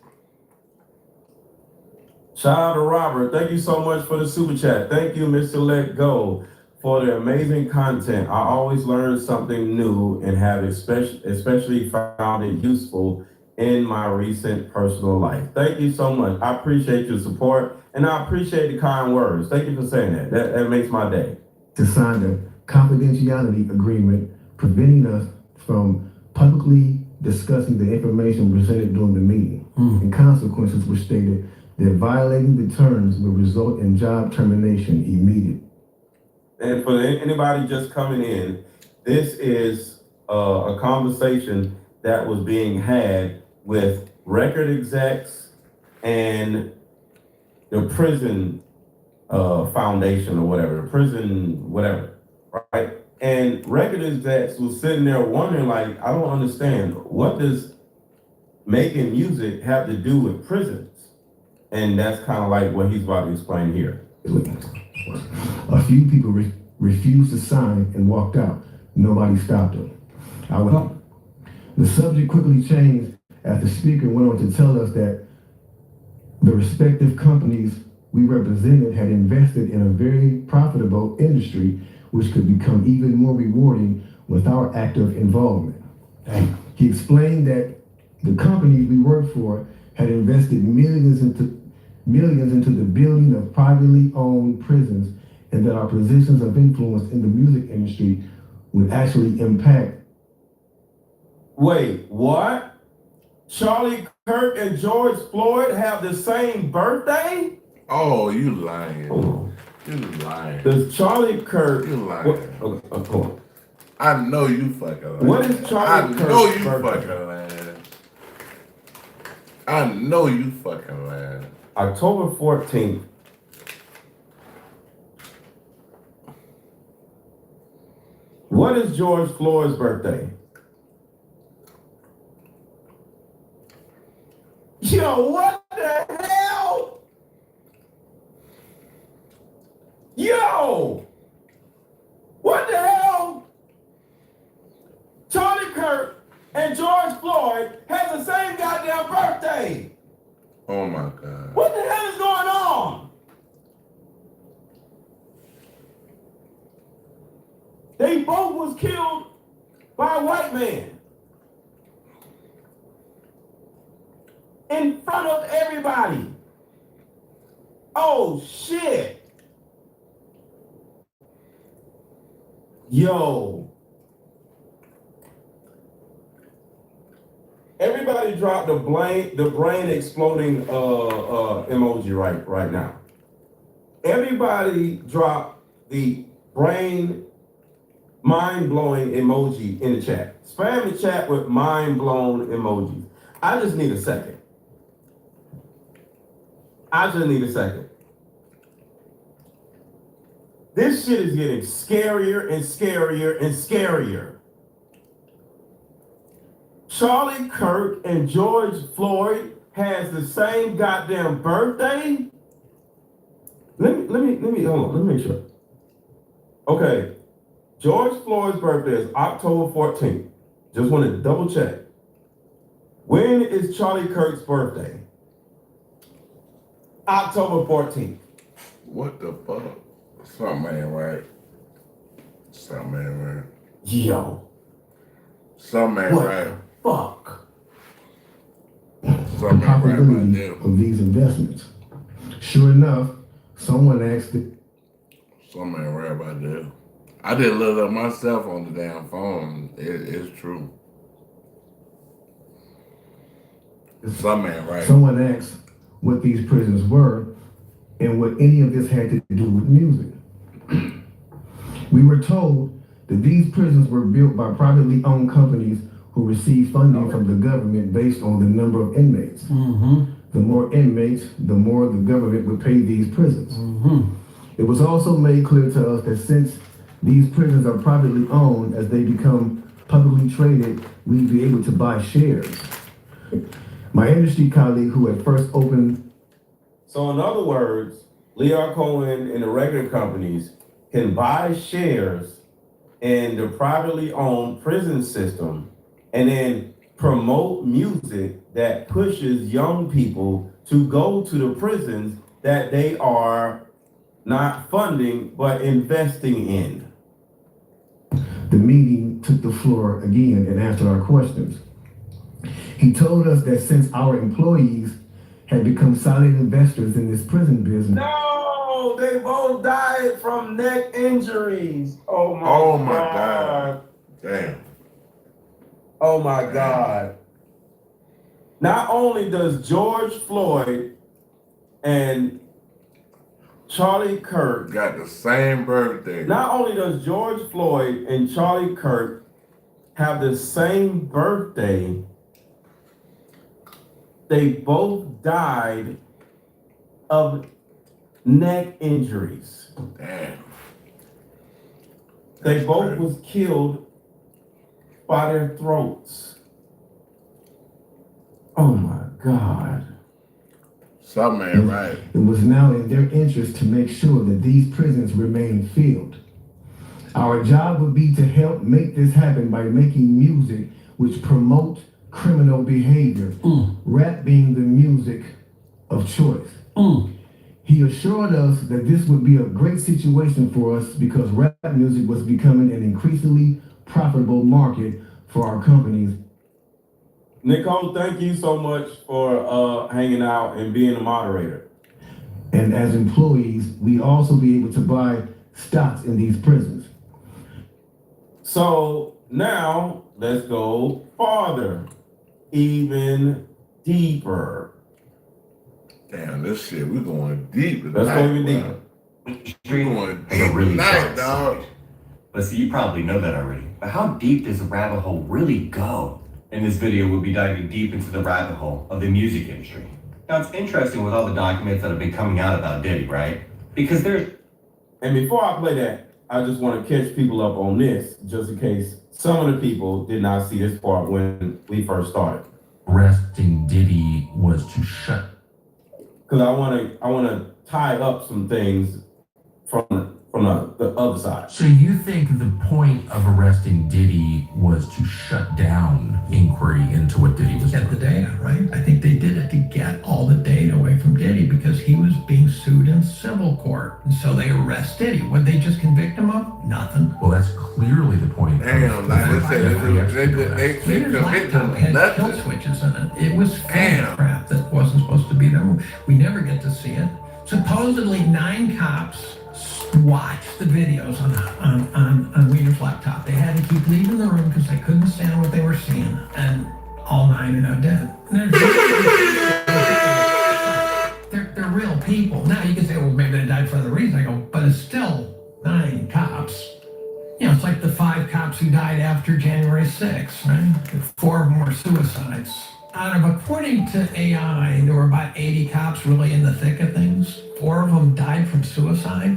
Shout out to Robert. Thank you so much for the super chat. Thank you, Mr. Let Go, for the amazing content. I always learn something new and have especially found it useful in my recent personal life. Thank you so much. I appreciate your support, and I appreciate the kind words. Thank you for saying that. That makes my day. To sign a confidentiality agreement preventing us from publicly discussing the information presented during the meeting. And consequences were stated that violating the terms will result in job termination immediate. And for anybody just coming in, this is a conversation that was being had with record execs and the prison foundation or whatever, the prison whatever, right? And record execs was sitting there wondering, like, I don't understand, what does making music have to do with prisons? And that's kind of like what he's about to explain here. A few people refused to sign and walked out. Nobody stopped them. The subject quickly changed as the speaker went on to tell us that the respective companies we represented had invested in a very profitable industry which could become even more rewarding with our active involvement. He explained that the companies we worked for had invested millions into the building of privately owned prisons, and that our positions of influence in the music industry would actually impact. Wait, what? Charlie Kirk and George Floyd have the same birthday? Oh, you lying. You lying. Does Charlie Kirk... You lying. Hold on. I know you fucking lying. What is Charlie Kirk's I know you birthday? fucking lying. I know you fucking lying. October 14th. What is George Floyd's birthday? Yo, what the hell? Yo! What the hell? Charlie Kirk and George Floyd have the same goddamn birthday. Oh my God. What the hell is going on? They both was killed by a white man. In front of everybody. Oh shit. Yo. Everybody drop the brain exploding emoji right now. Everybody drop the brain mind-blowing emoji in the chat. Spam the chat with mind-blown emojis. I just need a second. This shit is getting scarier and scarier and scarier. Charlie Kirk and George Floyd has the same goddamn birthday? Let me hold on, let me make sure. Okay, George Floyd's birthday is October 14th. Just want to double check. When is Charlie Kirk's birthday? October 14th. What the fuck? Something ain't right. Something ain't right. Yo. Something ain't right. Fuck. The profitability of these investments. Sure enough, someone asked it. Something ain't right about that. I did look up myself on the damn phone. It's true. Something ain't right. Someone asked what these prisons were and what any of this had to do with music. We were told that these prisons were built by privately owned companies who received funding from the government based on the number of inmates. The more inmates, the more the government would pay these prisons. It was also made clear to us that since these prisons are privately owned, as they become publicly traded, we'd be able to buy shares. My industry colleague who had first opened... So in other words, Leon Cohen and the record companies can buy shares in the privately owned prison system and then promote music that pushes young people to go to the prisons that they are not funding but investing in. The meeting took the floor again and answered our questions. He told us that since our employees had become silent investors in this prison business. No, they both died from neck injuries. Oh my God. Damn. Oh my God. Not only does George Floyd and Charlie Kirk got the same birthday. Not only does George Floyd and Charlie Kirk have the same birthday, they both died of neck injuries. Damn. They both was killed by their throats. Oh my God. Something ain't right. It was now in their interest to make sure that these prisons remain filled. Our job would be to help make this happen by making music which promote criminal behavior, rap being the music of choice. He assured us that this would be a great situation for us because rap music was becoming an increasingly profitable market for our companies. Nicole, thank you so much for hanging out and being a moderator. And as employees, we also be able to buy stocks in these prisons. So now let's go farther, even deeper. Damn, this shit, we're going deep tonight. Let's go even deeper. We're going Like a deep really tonight, dark dog. subject. But see, you probably know that already. But how deep does the rabbit hole really go? In this video, we'll be diving deep into the rabbit hole of the music industry. Now, it's interesting with all the documents that have been coming out about Diddy, right? Because there's... And before I play that, I just want to catch people up on this, just in case some of the people did not see this part when we first started. Arresting Diddy was to shut. Because I want to tie up some things from the other side. So you think the point of arresting Diddy was to shut down inquiry into what Diddy was doing? Get the data, right? I think they did it to get all the data away from Diddy because he was being sued in civil court. And so they arrest Diddy. What'd they just convict him of? Nothing. Well, that's clearly the point. Damn, like they said, they convicted him had of kill nothing. switches in it. It was fake crap that wasn't supposed to be there. We never get to see it. Supposedly 9 cops watched the videos on Wiener's laptop. They had to keep leaving the room because they couldn't stand what they were seeing. And all 9 are now dead. They're real people. Now you can say, well, maybe they died for other reasons. I go, but it's still 9 cops. You know, it's like the 5 cops who died after January 6th, right? 4 of them were suicides. Out of, according to AI, there were about 80 cops really in the thick of things. 4 of them died from suicide.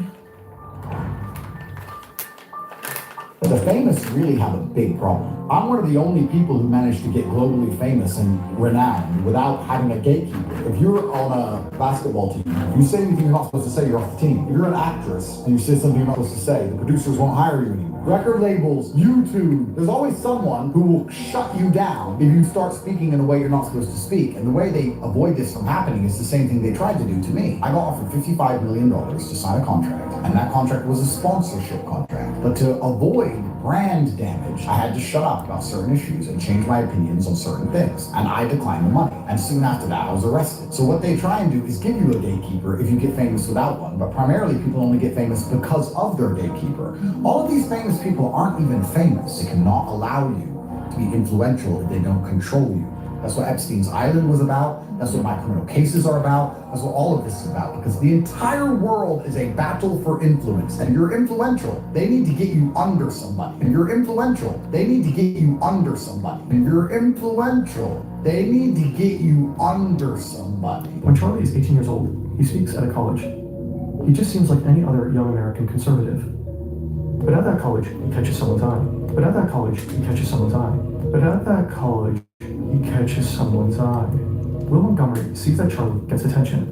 But the famous really have a big problem. I'm one of the only people who managed to get globally famous and renowned without having a gatekeeper. If you're on a basketball team, if you say anything you're not supposed to say, you're off the team. If you're an actress and you say something you're not supposed to say, the producers won't hire you anymore. Record labels, YouTube, there's always someone who will shut you down if you start speaking in a way you're not supposed to speak. And the way they avoid this from happening is the same thing they tried to do to me. I got offered $55 million to sign a contract, and that contract was a sponsorship contract. But to avoid brand damage, I had to shut up about certain issues and change my opinions on certain things. And I declined the money. And soon after that, I was arrested. So what they try and do is give you a gatekeeper if you get famous without one. But primarily, people only get famous because of their gatekeeper. All of these famous people aren't even famous. They cannot allow you to be influential if they don't control you. That's what Epstein's Island was about. That's what my criminal cases are about. That's what all of this is about. Because the entire world is a battle for influence. And you're influential. They need to get you under somebody. And you're influential. They need to get you under somebody. And you're influential. They need to get you under somebody. When Charlie is 18 years old, he speaks at a college. He just seems like any other young American conservative. But at that college, he catches someone's eye. But at that college, he catches someone's eye. But at that college, he catches someone's eye. Will Montgomery sees that Charlie gets attention.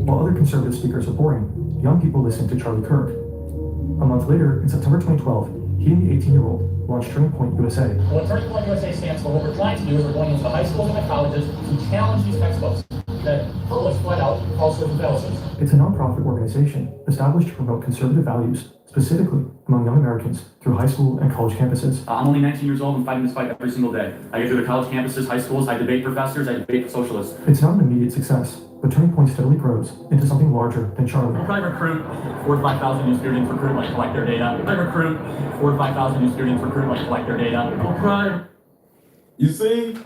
While other conservative speakers are boring, young people listen to Charlie Kirk. A month later, in September 2012, he and the 18-year-old launched Turning Point USA. What Turning Point USA stands for, what we're trying to do is we're going into the high schools and the colleges to challenge these textbooks that publish flat out falsehoods and fallacies. It's a nonprofit organization established to promote conservative values specifically among young Americans through high school and college campuses. I'm only 19 years old and fighting this fight every single day. I go through the college campuses, high schools, I debate professors, I debate socialists. It's not an immediate success, but Turning Point steadily grows into something larger than Charlie. If I recruit 4,000 to 5,000 new students, recruit like collect their data. If I recruit 4,000 to 5,000 new students, recruit like collect their data. You see,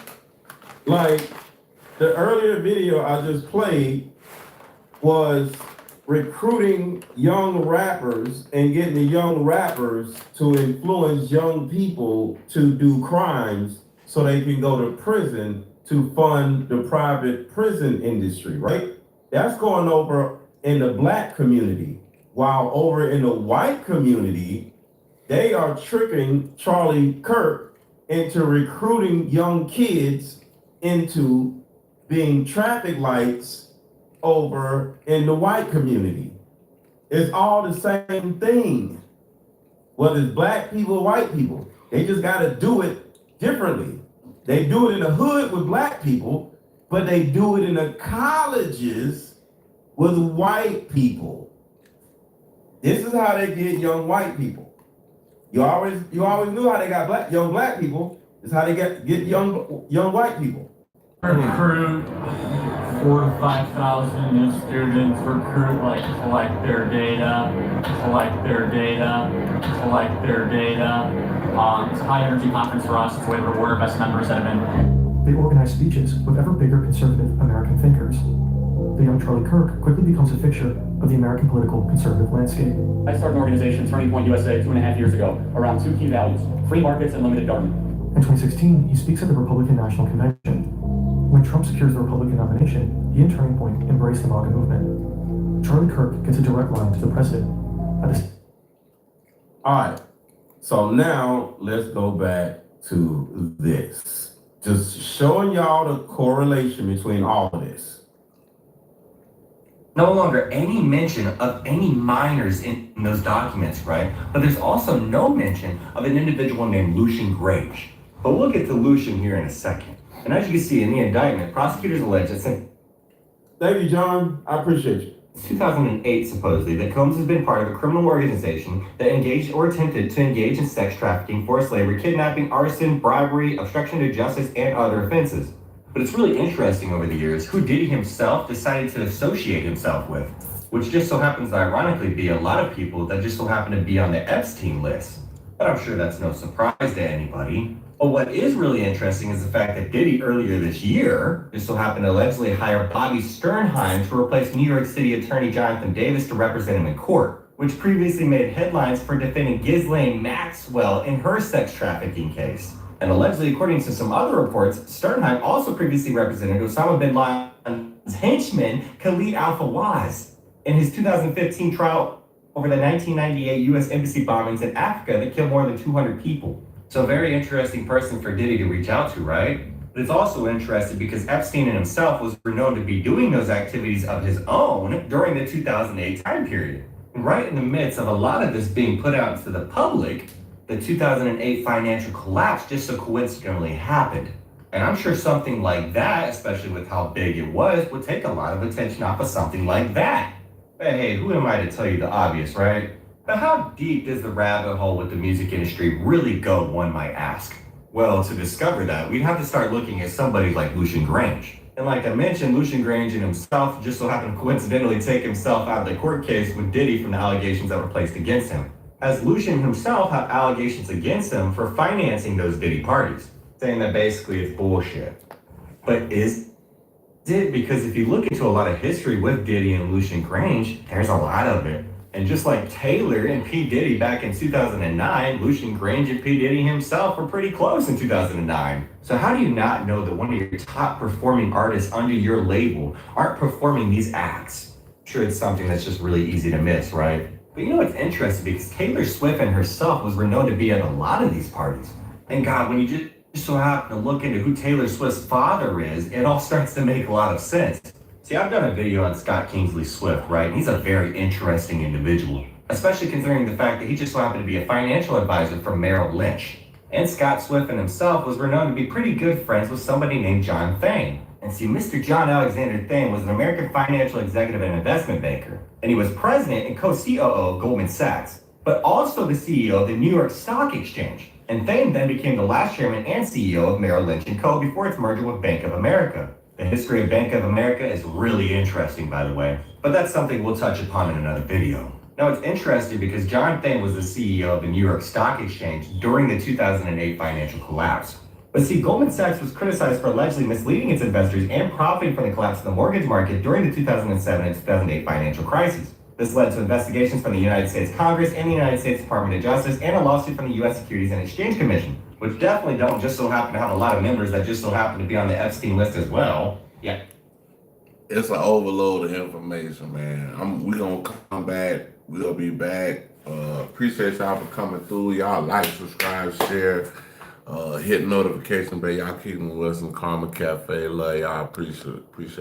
like the earlier video I just played was recruiting young rappers and getting the young rappers to influence young people to do crimes so they can go to prison to fund the private prison industry, right? That's going over in the black community. While over in the white community, they are tricking Charlie Kirk into recruiting young kids into being traffic lights over in the white community. It's all the same thing. Whether it's black people or white people, they just gotta do it differently. They do it in the hood with black people, but they do it in the colleges with white people. This is how they get young white people. You always knew how they got young black people. It's how they get young white people. Recruit 4,000 to 5,000 new students, recruit like collect their data. It's a high energy conference for us. It's a way to reward our best members that have been. They organize speeches with ever bigger conservative American thinkers. The young Charlie Kirk quickly becomes a fixture of the American political conservative landscape. I started an organization, Turning Point USA, 2.5 years ago, around two key values: free markets and limited government. In 2016, he speaks at the Republican National Convention. When Trump secures the Republican nomination, he and Turning Point embrace the MAGA movement. Charlie Kirk gets a direct line to the president. All right, so now let's go back to this. Just showing y'all the correlation between all of this. No longer any mention of any minors in those documents, right? But there's also no mention of an individual named Lucian Grange. But we'll get to Lucian here in a second. And as you can see in the indictment, prosecutors allege that since... Thank you, John. I appreciate you. 2008, supposedly, that Combs has been part of a criminal organization that engaged or attempted to engage in sex trafficking, forced labor, kidnapping, arson, bribery, obstruction to justice, and other offenses. But it's really interesting over the years who Diddy himself decided to associate himself with, which just so happens to ironically be a lot of people that just so happen to be on the Epstein list. But I'm sure that's no surprise to anybody. But what is really interesting is the fact that Diddy earlier this year just so happened to allegedly hire Bobby Sternheim to replace New York City Attorney Jonathan Davis to represent him in court, which previously made headlines for defending Ghislaine Maxwell in her sex trafficking case. And allegedly, according to some other reports, Sternheim also previously represented Osama bin Laden's henchman, Khalid al-Fawaz, in his 2015 trial over the 1998 U.S. embassy bombings in Africa that killed more than 200 people. So a very interesting person for Diddy to reach out to, right? But it's also interesting because Epstein in himself was known to be doing those activities of his own during the 2008 time period. And right in the midst of a lot of this being put out into the public, the 2008 financial collapse just so coincidentally happened. And I'm sure something like that, especially with how big it was, would take a lot of attention off of something like that. But hey, who am I to tell you the obvious, right? But how deep does the rabbit hole with the music industry really go, one might ask? Well, to discover that, we'd have to start looking at somebody like Lucian Grange. And like I mentioned, Lucian Grange in himself just so happened to coincidentally take himself out of the court case with Diddy from the allegations that were placed against him, as Lucian himself had allegations against him for financing those Diddy parties, saying that basically it's bullshit. But is it? Because if you look into a lot of history with Diddy and Lucian Grange, there's a lot of it. And just like Taylor and P. Diddy back in 2009, Lucian Grange and P. Diddy himself were pretty close in 2009. So how do you not know that one of your top performing artists under your label aren't performing these acts? Sure, it's something that's just really easy to miss, right? But you know what's interesting, because Taylor Swift and herself was renowned to be at a lot of these parties. And God, when you just so happen to look into who Taylor Swift's father is, it all starts to make a lot of sense. See, I've done a video on Scott Kingsley Swift, right? And he's a very interesting individual, especially considering the fact that he just so happened to be a financial advisor for Merrill Lynch. And Scott Swift and himself was renowned to be pretty good friends with somebody named John Thain. And see, Mr. John Alexander Thain was an American financial executive and investment banker. And he was president and co-COO of Goldman Sachs. but also the CEO of the New York Stock Exchange. And Thain then became the last chairman and CEO of Merrill Lynch & Co. before its merger with Bank of America. The history of Bank of America is really interesting, by the way, but that's something we'll touch upon in another video. Now, it's interesting because John Thain was the CEO of the New York Stock Exchange during the 2008 financial collapse. But see, Goldman Sachs was criticized for allegedly misleading its investors and profiting from the collapse of the mortgage market during the 2007 and 2008 financial crises. This led to investigations from the United States Congress and the United States Department of Justice and a lawsuit from the U.S. Securities and Exchange Commission, which definitely don't just so happen to have a lot of members that just so happen to be on the Epstein list as well. Yeah. It's an overload of information, man. We're going to come back. We'll be back. Appreciate y'all for coming through. Y'all like, subscribe, share, hit notification bell. Y'all keeping with us in Karma Cafe. Love y'all. Appreciate